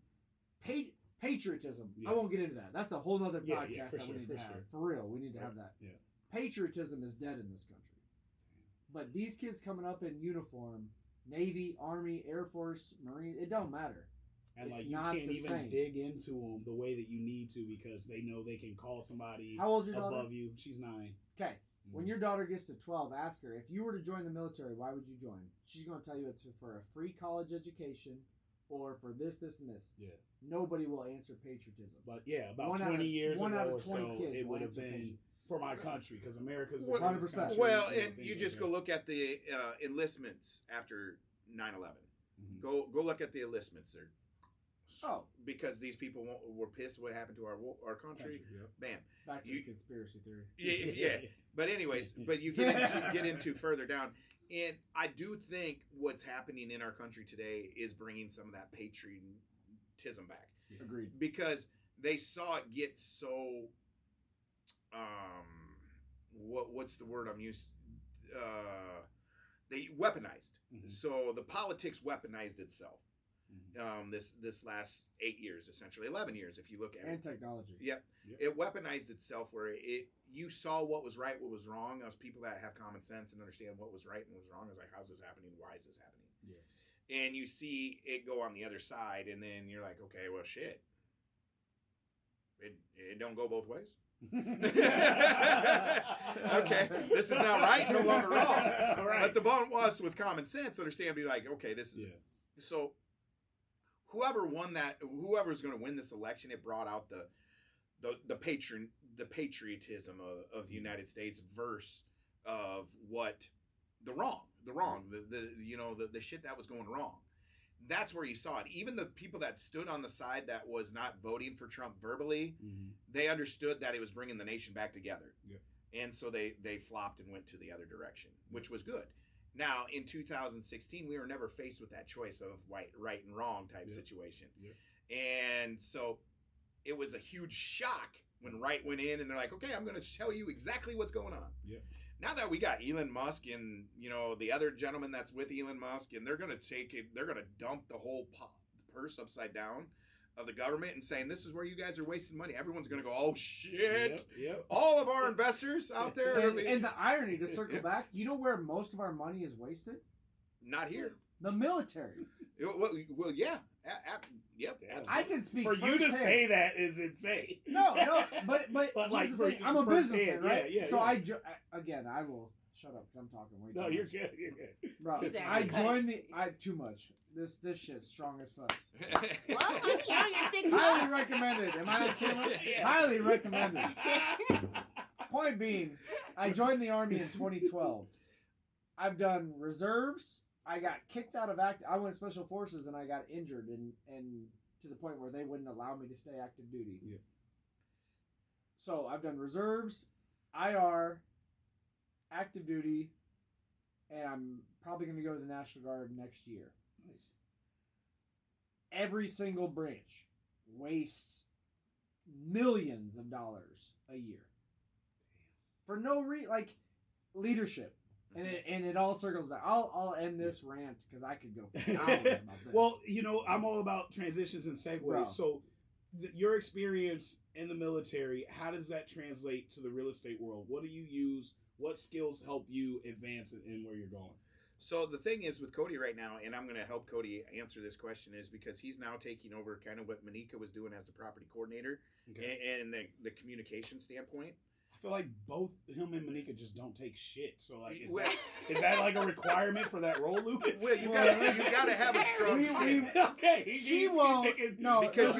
patriotism. I won't get into that. That's a whole other podcast that we need to have. For real, we need to have that. Yeah. Patriotism is dead in this country. But these kids coming up in uniform, Navy, Army, Air Force, Marine, it don't matter. And it's you can't even dig into them the way that you need to because they know they can call somebody How old's your above daughter? you. She's 9. Okay. When your daughter gets to 12, ask her, if you were to join the military, why would you join? She's going to tell you it's for a free college education or for this, and this. Yeah. Nobody will answer patriotism. But about 20 years ago or so, it would have been for my country because America's the 100%. Well, and you just go look at the enlistments after 9/11. Mm-hmm. Go look at the enlistments there. Oh, because these people were pissed what happened to our country. Bam. Back to conspiracy theory. Yeah. But anyways, but you get into further down, and I do think what's happening in our country today is bringing some of that patriotism back. Agreed. Because they saw it get so. What's the word I'm used? They weaponized. Mm-hmm. So the politics weaponized itself. This last 8 years, essentially 11 years, if you look at and technology. Yep. It weaponized itself where you saw what was right, what was wrong. Those people that have common sense and understand what was right and what was wrong. It's like, how's this happening? Why is this happening? Yeah. And you see it go on the other side, and then you're like, okay, well, shit. It don't go both ways. Okay, this is now right, no longer wrong. Right. But the bone was with common sense, understand, be like, okay, this is so. Whoever's going to win this election, it brought out the patriotism of the United States versus of what the shit that was going wrong. That's where you saw it. Even the people that stood on the side that was not voting for Trump verbally, they understood that it was bringing the nation back together. Yeah. And so they flopped and went to the other direction, which was good. Now, in 2016, we were never faced with that choice of right and wrong type situation. Yeah. And so it was a huge shock when right went in and they're like, okay, I'm going to tell you exactly what's going on. Yeah. Now that we got Elon Musk and, the other gentleman that's with Elon Musk, and they're going to take it, they're going to dump the whole purse upside down of the government and saying, this is where you guys are wasting money. Everyone's going to go, oh, shit. Yep. All of our investors out there. And the irony, to circle back, you know where most of our money is wasted? Not here. The military. Well, yeah. Yep. Absolutely. I can speak for you to say that is insane. No, but like I'm a businessman, right? Yeah, so I will shut up because I'm talking way too much. No, you're good. Bro, Exactly. I joined too much. This shit's strong as fuck. Well, honey, you're 6 Highly recommended. Am I not kidding? Highly recommended. Point being, I joined the Army in 2012. I've done reserves. I got kicked out of I went special forces and I got injured and to the point where they wouldn't allow me to stay active duty. Yeah. So I've done reserves, IR, active duty, and I'm probably going to go to the National Guard next year. Nice. Every single branch wastes millions of dollars a year for no leadership. And it all circles back. I'll end this rant because I could go for hours about this. Well, I'm all about transitions and segues. Bro. So, your experience in the military, how does that translate to the real estate world? What do you use? What skills help you advance in where you're going? So the thing is with Cody right now, and I'm going to help Cody answer this question, is because he's now taking over kind of what Monika was doing as the property coordinator and the communication standpoint. I feel like both him and Monika just don't take shit. So is that like a requirement for that role, Lucas? Well, you gotta have a strong stand. Okay, she won't. No, because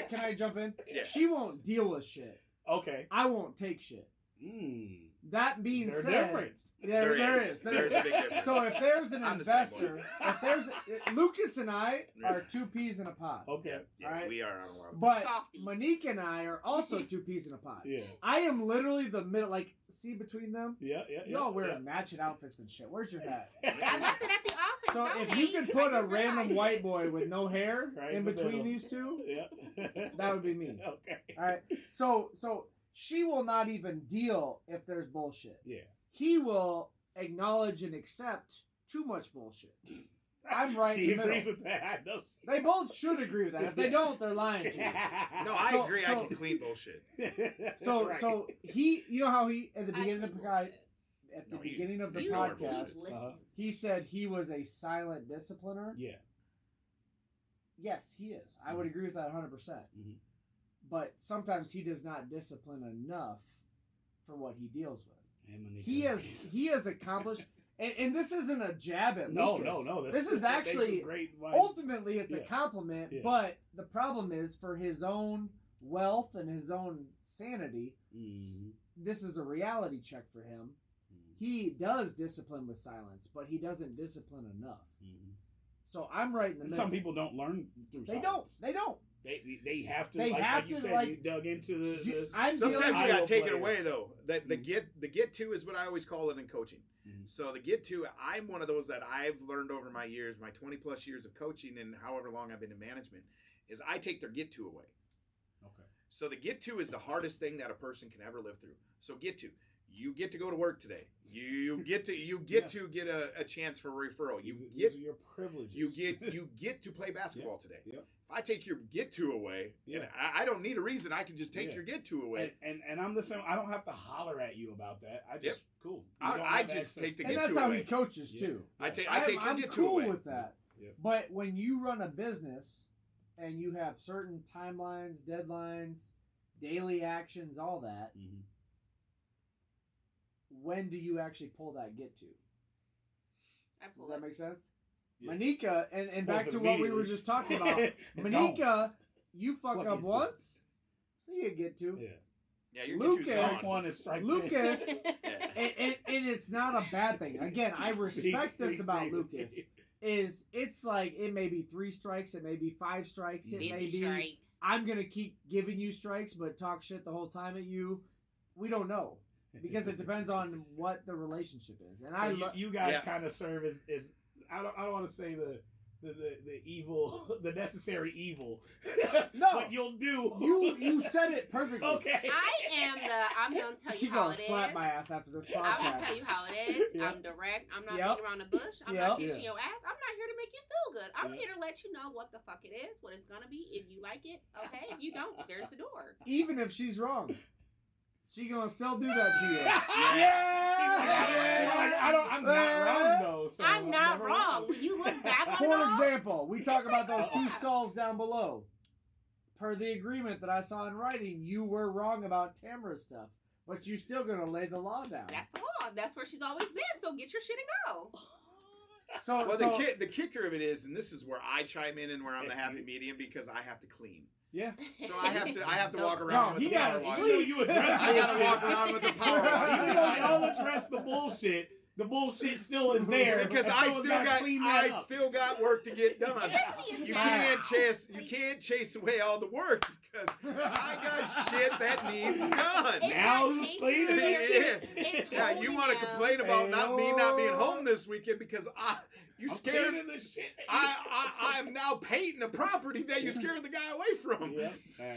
can I jump in? Yeah. She won't deal with shit. Okay, I won't take shit. that being Is there a said, difference? there is. There's a big difference. So if there's an I'm the same investor, Lucas and I are 2 peas in a pod. Okay. Yeah, All right. we are on a lot of But Softies. Monique and I are also 2 peas in a pod. Yeah. I am literally the middle. Like, see between them. Yeah. Y'all wearing matching outfits and shit. Where's your hat? I left it at the office. So don't if you hate. could put I a just random realized white it. boy with no hair Right in in the between middle. these two, Yeah. that would be me. Okay. All right. So she will not even deal if there's bullshit. Yeah. He will acknowledge and accept too much bullshit. I'm right She in the agrees middle. with that. I know she- They both should agree with that. If they don't, they're lying to you. No, I So- agree. so- I can clean bullshit. So Right. so he, you know how he at the I beginning of think the bullshit. at the No, beginning of the you are podcast, bullshit. Uh-huh. he said he was a silent discipliner. Yeah. Yes, he is. I would agree with that 100%. Mhm. But sometimes he does not discipline enough for what he deals with. And Monique He has accomplished, and this isn't a jab at No. Lucas. This is actually great advice. ultimately it's a Yeah. compliment. Yeah. But the problem is for his own wealth and his own sanity, Mhm. this is a reality check for him. Mhm. He does discipline with silence, but he doesn't discipline enough. Mhm. So I'm right in the And middle. some people don't learn through They silence. don't. They have to. They like, have like you to, said, like- you dug into the. I'm Sometimes dealing- you gotta take it player. away though. That the get to is what I always call it in coaching. Mhm. So the get to, I'm one of those that I've learned over my years, my 20 plus years of coaching, and however long I've been in management, is I take their get to away. Okay. So the get to is the hardest thing that a person can ever live through. So get to. You get to go to work today. You get to Yeah. to get a chance for a referral. These are your privileges. you get to play basketball today. Yep. If I take your get to away, Yeah. and I don't need a reason. I can just take Yeah. your get to away. And I'm the same. I don't have to holler at you about that. I just cool. You I- don't I have just access take the to And get that's to how away. he coaches Yeah. too. I take your I'm get to cool away. with that. Yep. But when you run a business and you have certain timelines, deadlines, daily actions, all that, Mhm. when do you actually pull that get to? I Does pull that it. make sense? Yeah. Manika, and back Pulls to what we were immediately. just talking about. It's gone. Manika, you fuck What up get to? once, so you get to. Yeah. Yeah, your Lucas- get Strike to's gone. one is strike Lucas, two. Yeah. and it's not a bad thing. Again, I respect this about Lucas. Is it's like it may be 3 strikes, it may be 5 strikes, it 50 may be strikes. I'm gonna keep giving you strikes, but talk shit the whole time at you. We don't know because it depends on what the relationship is. And So you guys Yeah. kind of serve as I don't want to say the evil, the necessary evil. No. But you'll do. you said it perfectly. Okay. I'm gonna tell She you how gonna it slap is. my ass after this I'm gonna podcast. tell you how it is. Yeah. I'm direct. I'm not Yep. beating around the bush. I'm Yep. not kissing Yeah. your ass. I'm not here to make you feel good. I'm Yeah. here to let you know what the fuck it is, what it's gonna be. If you like it, okay. If you don't, there's the door. Even if she's wrong, she gonna still do that to you. Yeah. She's like, I'm not wrong though. So I'm not never wrong. When you look back on it For all, example, we talk about those 2 Yeah. stalls down below. Per the agreement that I saw in writing, you were wrong about Tamara's stuff, but you still gonna lay the law down. that's the law. That's where she's always been. So get your shit and go. So, Well, so the kicker of it is, and this is where I chime in and where I'm the happy medium, because I have to clean. Yeah. So I have to walk No, around No, with he the gotta power wash. Even though you address I gotta bullshit, walk around with the power wash. even though y'all address the bullshit still is there Because and I someone's still gotta got clean that up. still got work to get done. Yes, You yes. can't chase away all the work because I got shit that needs done. It's Now not who's chasing cleaning their this shit. shit? It's Yeah, you holding want to them. complain about not being home this weekend because you I'm scared. cleaning the shit. I'm now painting a property that you scared the guy away from. Yeah.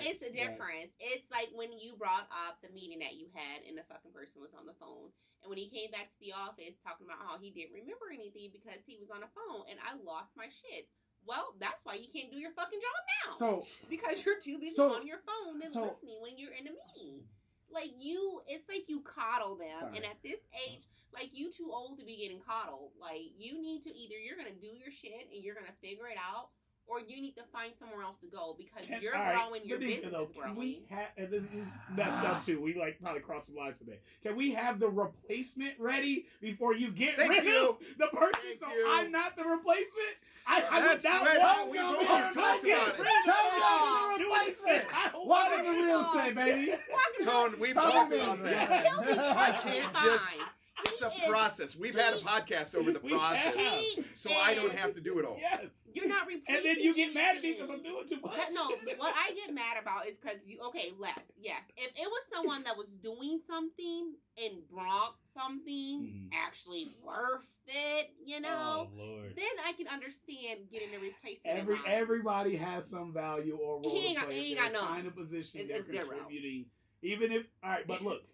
It's a difference. It's like when you brought up the meeting that you had and the fucking person was on the phone. And when he came back to the office talking about how he didn't remember anything because he was on a phone and I lost my shit. Well, that's why you can't do your fucking job now. So because you're too busy So- on your phone and so- listening when you're in a meeting. Like it's like you coddle them. Sorry. And at this age, like you too old to be getting coddled. Like you need to either you're gonna do your shit and you're gonna figure it out, or you need to find somewhere else to go because you're all right, growing, your Monica, business though, is growing. Can we have, and this is messed up too. We like probably crossed some lines today. Can we have the replacement ready before you get Thank rid you. of the person? Thank so you. I'm not the replacement. I would That's not right. want We to both be talked about it. Tell me doing the shit. I don't Welcome want to real estate, baby. Tone, we've Tell talked me. about that. Yes. He'll be I perfectly can't just. fine. It's a He is- process. We've had a podcast over the We process, have. He so I don't is- have to do it all. Yes. You're not replacing. And then you get mad at me because I'm anything. doing too much. But no, what I get mad about is because Les, yes. If it was someone that was doing something and brought something actually worth it, Oh Lord. then I can understand getting a replacement. in mind. Everybody has some value or role He ain't to got- play. he If ain't they're got none. assigned a position, It's they're zero. contributing. Even if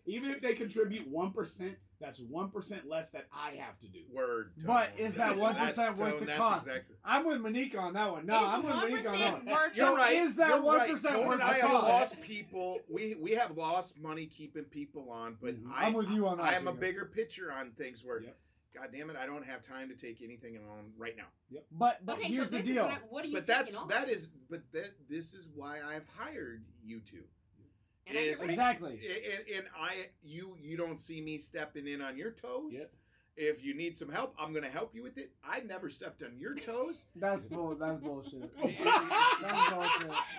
even if they contribute 1%, that's 1% less that I have to do. Word. Tone. But is that That's- 1% that's worth Tone, the that's cost? Exactly. I'm with Monica on that one. No, Is I'm the with Monica on that 1% one. worth You're So right. is that You're 1% right. Tone worth and I the have cost? lost people. We have lost money keeping people on, but I'm with you on that. I am a Jacob. bigger picture on things where, Yep. God damn it, I don't have time to take anything on right now. But Okay, here's so the this deal. Is what are you But taking on? this is why I've hired you two. And I get is- rid of- Exactly. And you don't see me stepping in on your toes. Yep. If you need some help, I'm going to help you with it. I never stepped on your toes. That's bullshit. That's bullshit.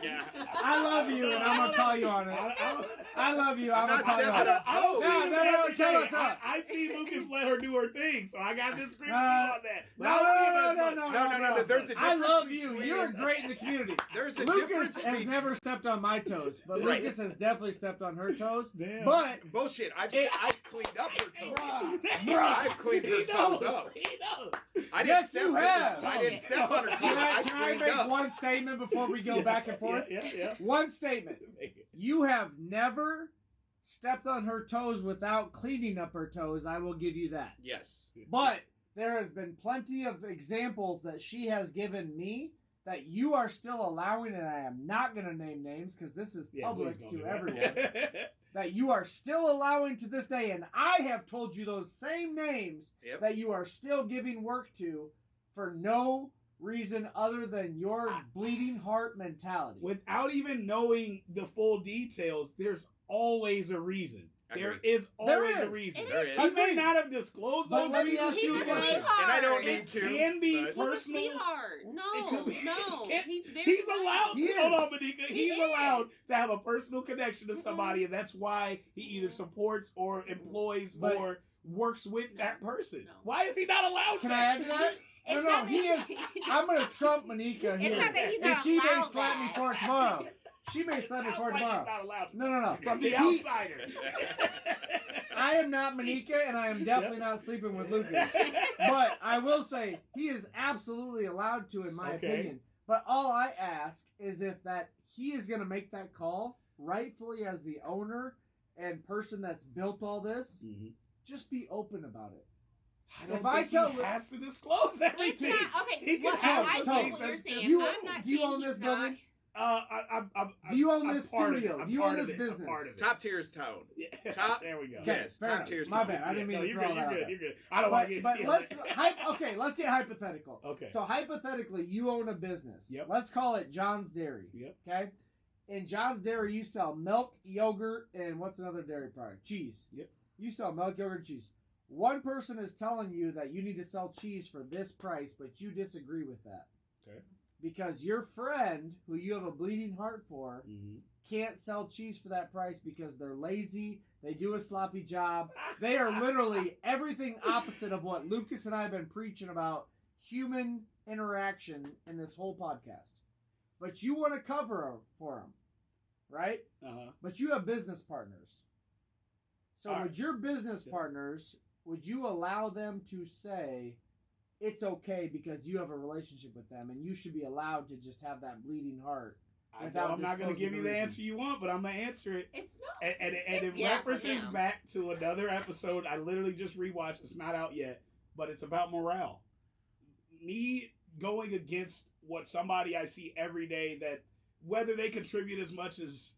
Yeah. I love you, and I'm gonna call you on it. I love you. I'm I'm gonna not call you on stepping it. on I don't see No, him no, no, every tell day. her, tell her. I see Lucas let her do her thing, so I got to disagree with you No, on that. But no, I don't see him no, as no, much. No. There's a I difference love you. between- You're great in the community. There's a Lucas difference has between- never stepped on my toes, but Right. Lucas has definitely stepped on her toes. Damn. But Bullshit. I've cleaned up her toes. Bruh. I've cleaned her He toes knows. up. He knows. I didn't Yes, step. you have. I didn't step on her toes. can I I cleaned make up. one statement before we go back and forth? Yeah. One statement. You have never stepped on her toes without cleaning up her toes. I will give you that. Yes. But there has been plenty of examples that she has given me that you are still allowing, and I am not going to name names because this is Yeah, public please don't to do that. everyone, that you are still allowing to this day, and I have told you those same names Yep. that you are still giving work to for no reason other than your bleeding heart mentality. Without even knowing the full details, there's always a reason. There Agreed. is There always a is. reason. There is. He may not have disclosed But those let me reasons ask to you you a He's a guys. sweetheart. And I don't It need to. can be but- He's a personal. sweetheart. No, It could be. no. Can't- He's very He's nice. allowed. He is. Hold on, Monica. He He's allowed is. to have a personal connection to somebody, and that's why he either supports or employs But- or works with that person. No. Why is he not allowed? Can I add to that? It's No, not he that- is. I'm going to trump Monica It's here. not that he's And not she may allowed slap me that. for it tomorrow. She may It slap me sounds for it like tomorrow. he's not allowed to. No. From the He- outsider. I am not Monica, and I am definitely not sleeping with Lucas. But I will say he is absolutely allowed to, in my Okay. opinion. But all I ask is if that he is going to make that call rightfully as the owner and person that's built all this. Mhm. Just be open about it. I don't If I think tell he Lu- has to disclose everything. It's not, okay, He can well, have I some get things what you're that's saying. just- You- I'm not do you saying own he's this not. building? I'm Do you own this part of studio? it. I'm Do you part own of this it. I'm business? part of it. Top tier's Tone. Yeah. Top- There we go. Okay, Yes, fair top enough. tier's My Tone. bad. I didn't mean to you're throw good. that out You're there. good. You're good. I don't want to But get. let's get hypothetical. Okay. So hypothetically, you own a business. Yep. Let's call it John's Dairy. Yep. Okay. In John's Dairy, you sell milk, yogurt, and what's another dairy product? Cheese. Yep. You sell milk, yogurt, and cheese. One person is telling you that you need to sell cheese for this price, but you disagree with that. Okay. Because your friend, who you have a bleeding heart for, Mm-hmm. can't sell cheese for that price because they're lazy, they do a sloppy job. They are literally everything opposite of what Lucas and I have been preaching about human interaction in this whole podcast. But you want to cover for them, right? Uh-huh. But you have business partners. So All right. would your business Yeah. partners, would you allow them to say it's okay because you have a relationship with them and you should be allowed to just have that bleeding heart? I know Without I'm not going to disclosing give you the the reason. answer you want, but I'm going to answer it. It's no. And It's it yeah for references him. back to another episode I literally just rewatched. It's not out yet, but it's about morale. Me going against what somebody I see every day, that whether they contribute as much as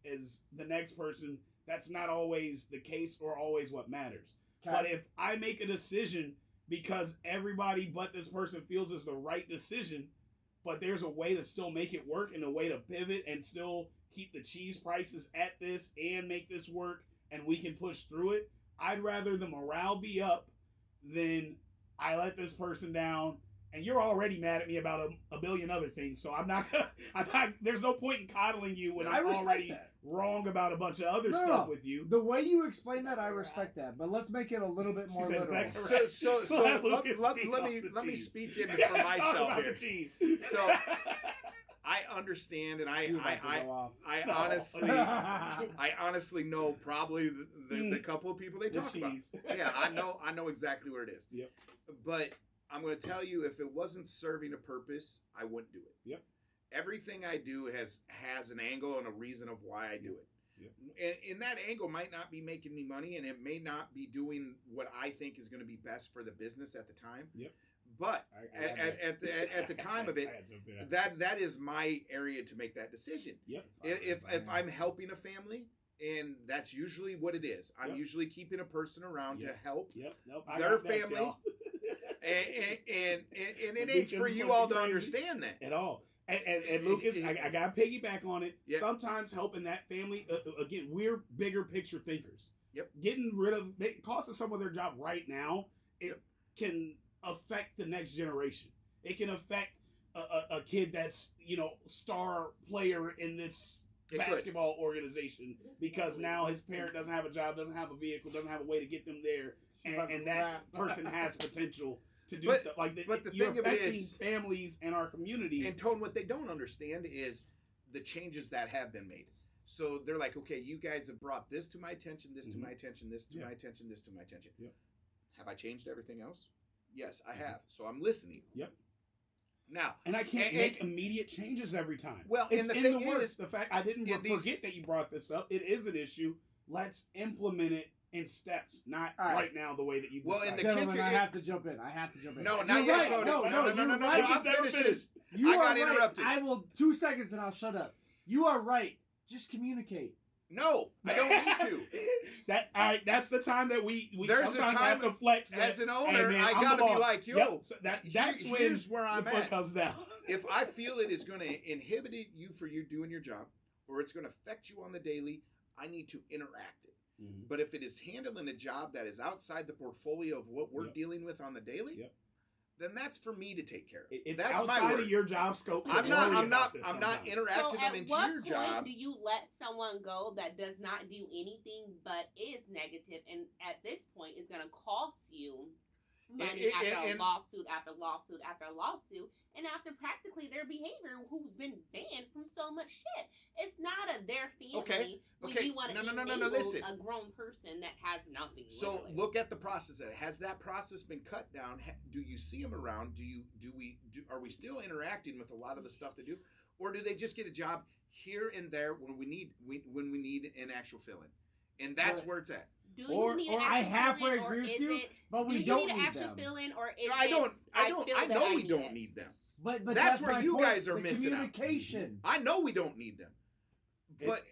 the next person, that's not always the case or always what matters. Okay? But if I make a decision because everybody but this person feels it's the right decision, but there's a way to still make it work and a way to pivot and still keep the cheese prices at this and make this work, and we can push through it. I'd rather the morale be up than I let this person down. And you're already mad at me about a billion other things, so I'm not. There's no point in coddling you when I'm already wrong about a bunch of other stuff with you. The way you explain that, I respect that. But let's make it a little bit more literal. So let me speak in for myself here. So I understand, and I honestly know probably the couple of people they talk about. Yeah, I know exactly what it is. Yep. But I'm going to tell you, if it wasn't serving a purpose, I wouldn't do it. Yep. Everything I do has an angle and a reason of why I do it. Yep. And that angle might not be making me money, and it may not be doing what I think is going to be best for the business at the time. Yep. But at the time of it, that is my area to make that decision. Yep. If I'm helping a family, and that's usually what it is. I'm usually keeping a person around to help their family. And it ain't for you all to understand that at all. And Lucas, I got to piggyback on it. Yep. Sometimes helping that family, again, we're bigger picture thinkers. Yep. Getting rid of, costing someone their job right now, it can affect the next generation. It can affect a kid that's, star player in this basketball organization because now his parent doesn't have a job, doesn't have a vehicle, doesn't have a way to get them there, and that person has potential to do stuff like that. But the you're thing of it affecting is, families in our community. And Tone, what they don't understand is the changes that have been made. So they're like, okay, you guys have brought this to my attention, this to my attention, this to my attention, this to my attention. Yep. Have I changed everything else? Yes, I have. So I'm listening. Yep. Now, and I can't make immediate changes every time. Well, it's and in the works. The fact I didn't forget that you brought this up. It is an issue. Let's implement it in steps, not right now the way that you decided. Well, and the gentlemen, I have to jump in. No, not yet, Cody. No. I'm finished. I got interrupted. I will 2 seconds and I'll shut up. You are right. Just communicate. No, I don't need to. That's the time that we sometimes have to flex. As an owner, I gotta be like, yo, yep. So that's where I'm the foot comes down. If I feel it is going to inhibit you for you doing your job, or it's going to affect you on the daily, I need to interact it. Mm-hmm. But if it is handling a job that is outside the portfolio of what we're dealing with on the daily, then that's for me to take care of. It's that's outside of your job scope. I'm not interacting them into your job. So at what point do you let someone go that does not do anything but is negative, and at this point is going to cost you money after lawsuit after lawsuit after lawsuit, and after practically their behavior, who's been banned from so much shit? It's not their family when you want to enable a grown person that has nothing. So look at the process. Has that process been cut down? Do you see them around? Are we still interacting with a lot of the stuff they do, or do they just get a job here and there when we need an actual fill-in? And that's where it's at. Do you need an actual I halfway agree with you, but we don't need them. Fill-in, or is I know we don't need them. But that's where you point. guys are missing communication. I know we don't need them. But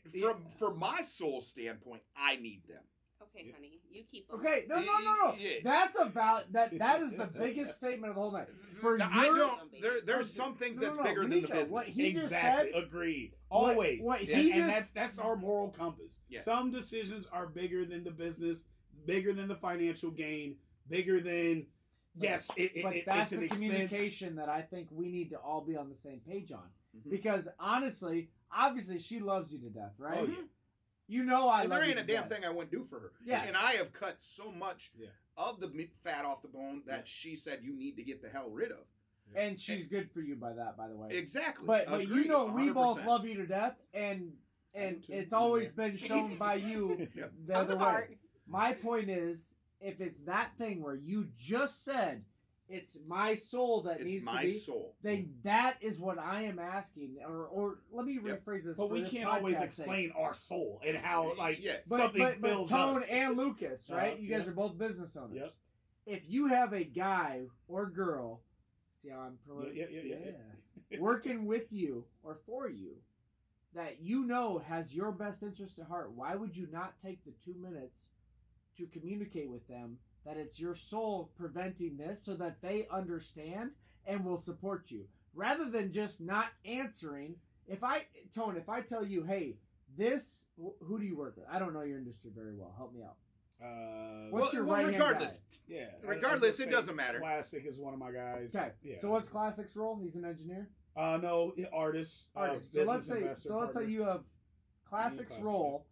from my soul standpoint, I need them. Okay, honey, you keep them. Okay, no. Yeah. That's about that is the biggest statement of the whole night. There's some things that's bigger than the business. What he exactly. Just said, agreed. Always. And that's our moral compass. Yeah. Some decisions are bigger than the business, bigger than the financial gain, bigger than that's it's an the expense. Communication that I think we need to all be on the same page on. Mm-hmm. Because honestly, obviously she loves you to death, right? Oh, yeah. You know I love you. There ain't to a damn death. thing I wouldn't do for her. Yeah. And I have cut so much of the fat off the bone that she said you need to get the hell rid of. And she's good for you by that, by the way. Exactly. But Agreed, you know, we 100%. both love you to death, and it's always been shown by you the other way. My point is, if it's that thing where you just said, it's my soul that needs to be, soul. Then that is what I am asking. Or let me rephrase this. But we can't always explain our soul and how something fills Tone us. and Lucas, right? You guys are both business owners. Yep. If you have a guy or girl, see how I'm working with you or for you, that you know has your best interest at heart, why would you not take the 2 minutes to communicate with them that it's your soul preventing this so that they understand and will support you? rather than just not answering. If I tell you, hey, who do you work with? I don't know your industry very well. Help me out. What's your right-hand regardless. guy? Yeah. Regardless, it doesn't matter. Classic is one of my guys. Okay. Yeah. So what's Classic's role? He's an engineer? No, artist. Business Investor. So let's say you have Classic's Classic, role,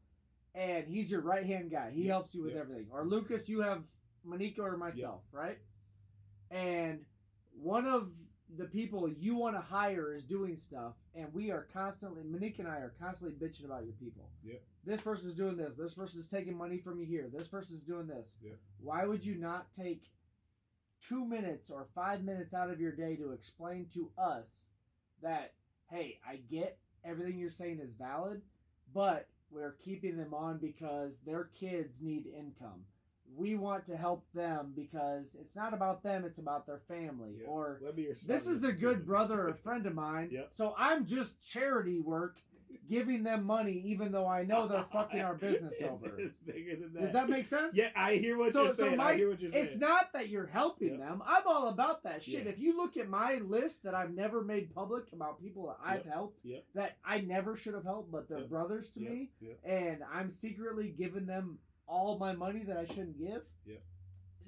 and he's your right-hand guy. He helps you with Yeah. everything. Or Lucas, you have Monika or myself, right? And one of the people you want to hire is doing stuff, and Monika and I are constantly bitching about your people. Yep. This person's doing this. This person's taking money from you here. This person's doing this. Yep. Why would you not take 2 minutes or 5 minutes out of your day to explain to us that, hey, I get everything you're saying is valid, but we're keeping them on because their kids need income. We want to help them because it's not about them, it's about their family. Yeah. Or This this is a good brother or friend of mine, Yep. so I'm just charity work giving them money even though I know they're fucking our business over. It's bigger than that. Does that make sense? Yeah, I hear what you're saying. I hear what you're saying. It's not that you're helping Yep. them. I'm all about that shit. Yeah. If you look at my list that I've never made public about people that I've Yep. helped, Yep. that I never should have helped, but they're Yep. brothers to Yep. me, Yep. and I'm secretly giving them all my money that I shouldn't give. Yep.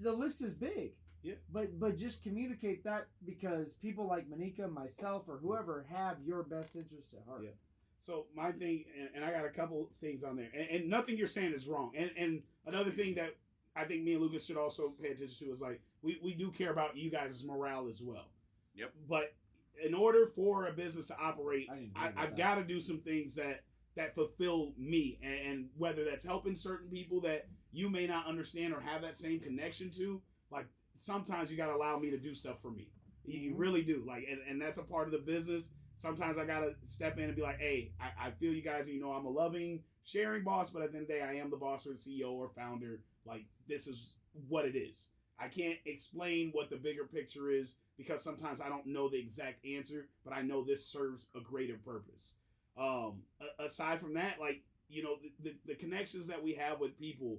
The list is big. Yeah. But just communicate that because people like Monika, myself, or whoever have your best interests at heart. Yeah. So my thing, and I got a couple things on there, and nothing you're saying is wrong. And another thing that I think me and Lucas should also pay attention to is like we do care about you guys' morale as well. Yep. But in order for a business to operate, I didn't hear about I've that. got to do some things that fulfill me, and whether that's helping certain people that you may not understand or have that same connection to. Like sometimes you got to allow me to do stuff for me. You really do. Like, and that's a part of the business. Sometimes I gotta step in and be like, hey, I feel you guys, and you know I'm a loving, sharing boss, but at the end of the day, I am the boss or the CEO or founder. Like, this is what it is. I can't explain what the bigger picture is because sometimes I don't know the exact answer, but I know this serves a greater purpose. Aside from that, like, you know, the connections that we have with people,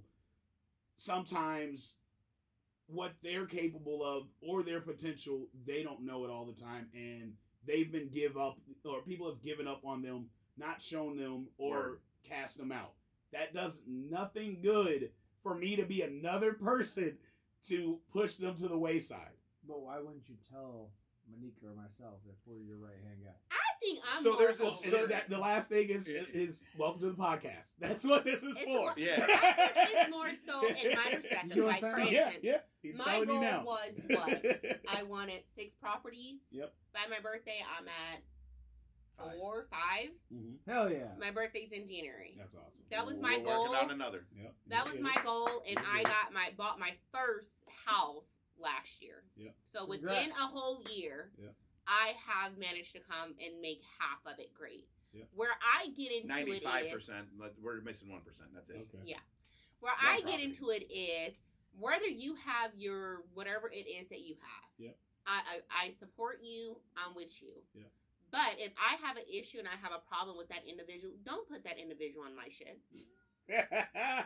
sometimes what they're capable of or their potential, they don't know it all the time, and they've been people have given up on them, not shown them, or cast them out. That does nothing good for me to be another person to push them to the wayside. But why wouldn't you tell Monika or myself if we're your right-hand guy? I think I'm So more there's so- The last thing is welcome to the podcast. That's what this is It's for. Yeah. it's more so in my perspective. You Like, for understand? Yeah, instance, yeah. He's my telling goal you now. was what? I wanted 6 properties. Yep. By my birthday, I'm at 5. 4, 5. Mm-hmm. Hell yeah. My birthday's in January. That's awesome. That was my We're goal. working on another. Yep. That was my goal, and I bought my first house last year. Yep. So within Congrats. a whole year, Yep. I have managed to come and make half of it great. Yep. Where I get into 95%. it is We're missing 1%. That's it. Okay. Yeah. where One I property. get into it is whether you have your whatever it is that you have. Yep. I support you. I'm with you. Yep. But if I have an issue and I have a problem with that individual, don't put that individual on my shit. Yeah.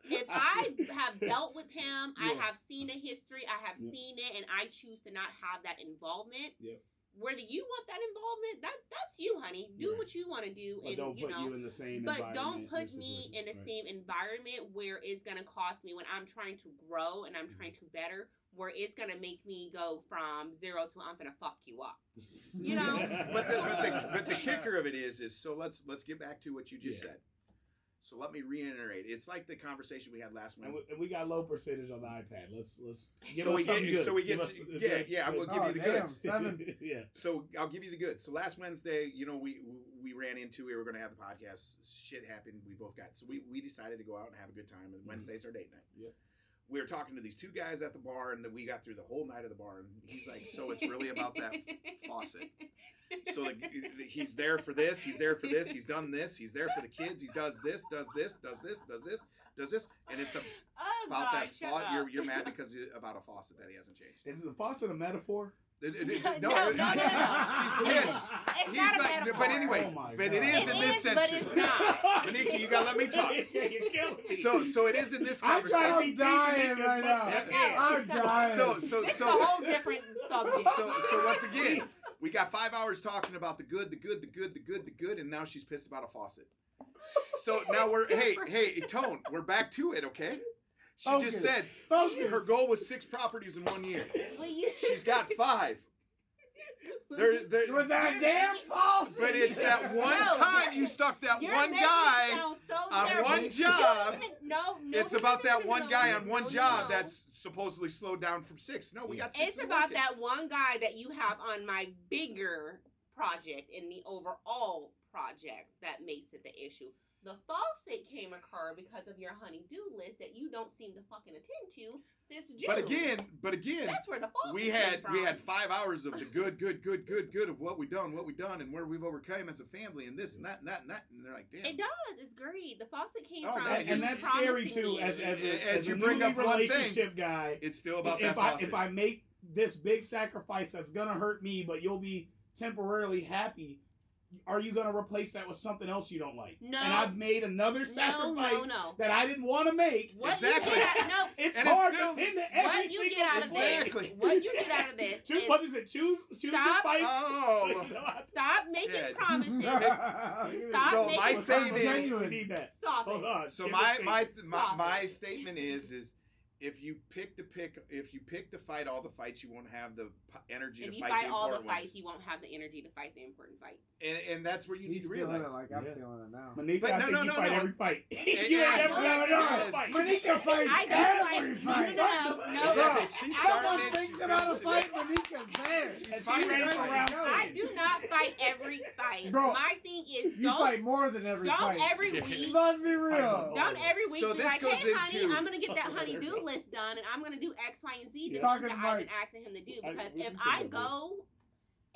If I have dealt with him, I Yeah. have seen a history, I have Yep. seen it, and I choose to not have that involvement. Yep. Whether you want that involvement, that's you, honey. Do Right. what you want to do, But and don't put you in the same but environment. don't put or me situation. in the Right. same environment where it's gonna cost me when I'm trying to grow and I'm trying to better. Where it's gonna make me go from 0 to I'm gonna fuck you up. You know? But the kicker of it is so let's get back to what you just Yeah. said. So let me reiterate. It's like the conversation we had last And Wednesday. we got low percentage on the iPad. Let's give So us we something get- good. so we get- Give us- yeah, I'm gonna give Oh, you the damn, goods. 7. Yeah. So I'll give you the goods. So last Wednesday, we ran into we were going to have the podcast. Shit happened. We both got so we decided to go out and have a good time. And Wednesday's our date night. Yep. We were talking to these 2 guys at the bar, and we got through the whole night of the bar. And he's like, "So it's really about that faucet." So he's there for this. He's there for this. He's done this. He's there for the kids. He does this. Does this. Does this. Does this. Does this. And it's Oh, about God, that shut faucet. up. You're mad because about a faucet that he hasn't changed. Is the faucet a metaphor? No, No, she's no. pissed. It's He's not a like, metaphor. but anyway, Oh my but God. it is It in this is, but section. it's not. Manika, you gotta let me talk. You're killing me. So it is in this I'm trying to conversation. be team dying Manika as right much as I now. can. I'm dying. So It's a whole different subject. So once again, we got 5 hours talking about the good, and now she's pissed about a faucet. So now we're hey Tone, we're back to it, okay? She just said her goal was 6 properties in 1 year. Well, you- She's got 5. With that damn false. But it's that one No, time you stuck that You're one making it guy sound so on terrible. one job. No, It's about that one guy on one job no. that's supposedly slowed down from 6. No, we got 6. It's about that one guy that you have on my bigger project in the overall project that makes it the issue. The faucet came occur because of your honey-do list that you don't seem to fucking attend to since June. But again, that's where the faucet we came had from. 5 hours of the good of what we've done, and where we've overcome as a family, and this and that, and they're like, damn. It does. It's great. The faucet came Oh, from man. you And that's promising scary too, me. as As a you bring newly up one thing, relationship guy. It's still about If that faucet. I make this big sacrifice that's gonna hurt me, but you'll be temporarily happy, are you gonna replace that with something else you don't like? No. And I've made another sacrifice no. that I didn't want to make. What Exactly. you get out, no, It's And it's hard still- to tend to every what you single get out of Exactly. this? What you get out of this? Choose, is what is it? Choose your Stop. fights. Oh. So you know how to- stop making Yeah. promises. Stop So making my What's saying up, is- we need that. Stop Hold it. on. So Give my it my face. my statement is if you pick to fight all the fights, you won't have the energy If to you fight fight the all the important fights, ones. you won't have the energy to fight the important fights. And that's where you need He's to feeling realize. it like I'm Yeah. feeling it now. Monika, But I no, think no, you no, fight no. every fight. Yeah, You ain't never no, done a no. fight. Monika fights I don't every fight. fight. No. Yeah, she's Someone starting it, thinks she's about a finishing fight, it. Monika's there. And she's fighting ready for right round now. three. I do not fight every fight. Bro, My thing is You don't fight more than every don't fight. every Yeah. week. Let's be real. Don't every week So be this like, goes hey, honey, into- I'm going to get that honey-do list done, and I'm going to do X, Y, and Z, the Yeah. things that I've been asking him to do. Because we if should I put that go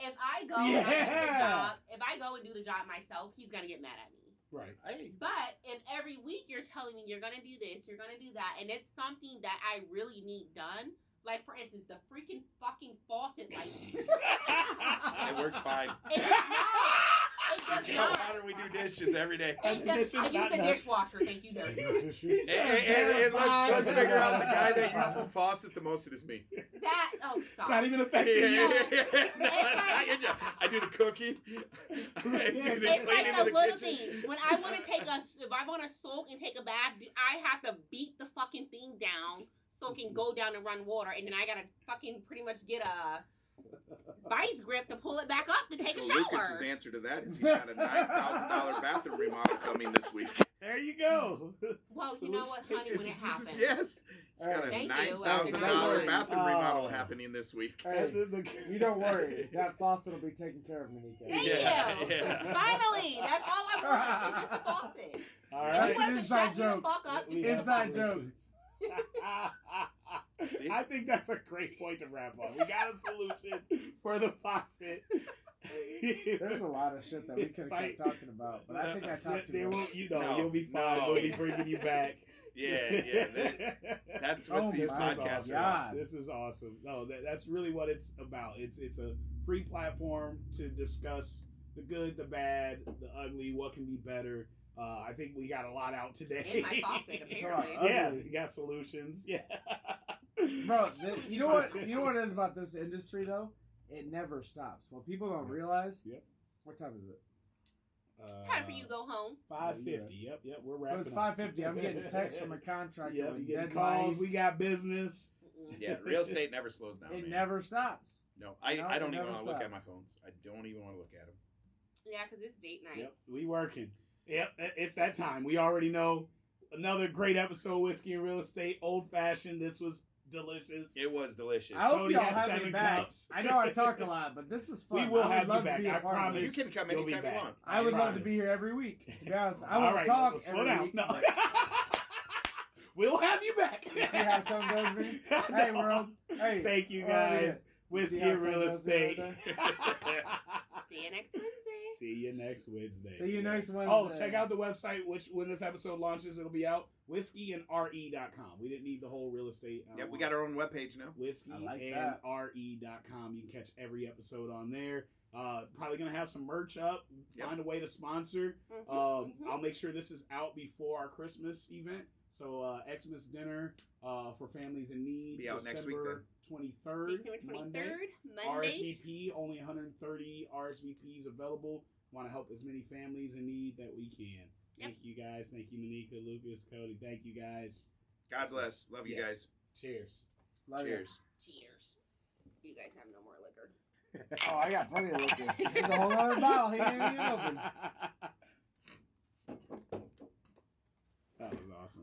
and I do the Yeah. job, if I go and do the job myself, he's going to get mad at me. Right. Hey, But if every week you're telling me you're going to do this, you're going to do that, and it's something that I really need done, like, for instance, the freaking fucking faucet light. it works fine. It does not. It does How not. do we do dishes every day? It This does, is I use not the done. dishwasher. Thank you, Dirty. And let's figure out the guy that uses the faucet the most. It is me. That, oh, It's stop. not even affecting you. I do the cooking. I do the It's cleaning like of the the little kitchen. things. When I want to if I want to soak and take a bath, I have to beat the fucking thing down so it can go down and run water, and then I gotta fucking pretty much get a vice grip to pull it back up to take a So shower. Lucas's answer to that is he's got a $9,000 bathroom remodel coming this week. There you go. Well, you know what, honey, when it happens. Yes. She's got a Thank you. $9,000 bathroom Oh. remodel happening this week. Hey, you don't worry. That faucet will be taken care of, Monika. Thank Yeah, you. yeah. Finally, that's all I want. It's just the faucet. All If right. you want to Inside shut me the joke. fuck up, We you have can Inside fuck joke. See? I think that's a great point to wrap on. We got a solution for the faucet. There's a lot of shit that we could have Fight. kept talking about, but I think I talked too There much. will, you know, No, you'll be fine. no. We'll be bringing you back. Yeah. That's what Oh these my podcasts are God. about. This is awesome. No, that's really what it's about. It's a free platform to discuss the good, the bad, the ugly, what can be better. I think we got a lot out today. In my faucet, apparently. Yeah, Ugly. we got solutions. Yeah. Bro, you know what it is about this industry though? It never stops. What people don't realize. Yep. What time is it? Time for you to go home. 5:50. Yep. We're So wrapping it's up. 5:50. I'm getting a text from a contractor. Yep. with You getting deadlines. calls? We got business. Mm-mm. Yeah, real estate never slows down. It man. never stops. No, No, I it don't even never want to look at stops. my phones. I don't even want to look at them. Yeah, because it's date night. Yep. We working. Yep. It's that time. We already know. Another great episode of Whiskey and Real Estate. Old fashioned. This was delicious. It was delicious. I hope Cody y'all had have me 7 back. cups. I know I talk a lot, but this is fun. We will I would have you love to back. be a I part of promise. this. You can come You'll be anytime you back. want. I would love to promise. be here every week. To be honest, I All want right, to talk slow every down. week. No. We'll have you back. You see how Tom does me? No. Hey, world. Hey. Thank you Oh, yeah. guys. Whiskey See how and Real Tom does me right Estate. See you next Wednesday. Wednesday. See you next Wednesday. See you next Wednesday. Oh, check out the website, which when this episode launches, it'll be out. whiskeyandre.com. We didn't need the whole real estate. Yeah, we got our own webpage now. whiskeyandre.com. You can catch every episode on there. Probably gonna have some merch up. Find a way to sponsor. I'll make sure this is out before our Christmas event. So Xmas dinner for families in need. Be out next week then. 23rd. December 23rd, Monday. RSVP, only 130 RSVPs available. Want to help as many families in need that we can. Thank you guys. Thank you, Monica, Lucas, Cody. Thank you guys. God bless. Love you guys. Cheers. Love Cheers. Cheers. You guys have no more liquor. Oh, I got plenty of liquor. There's a whole other bottle here. Ain't even open. That was awesome.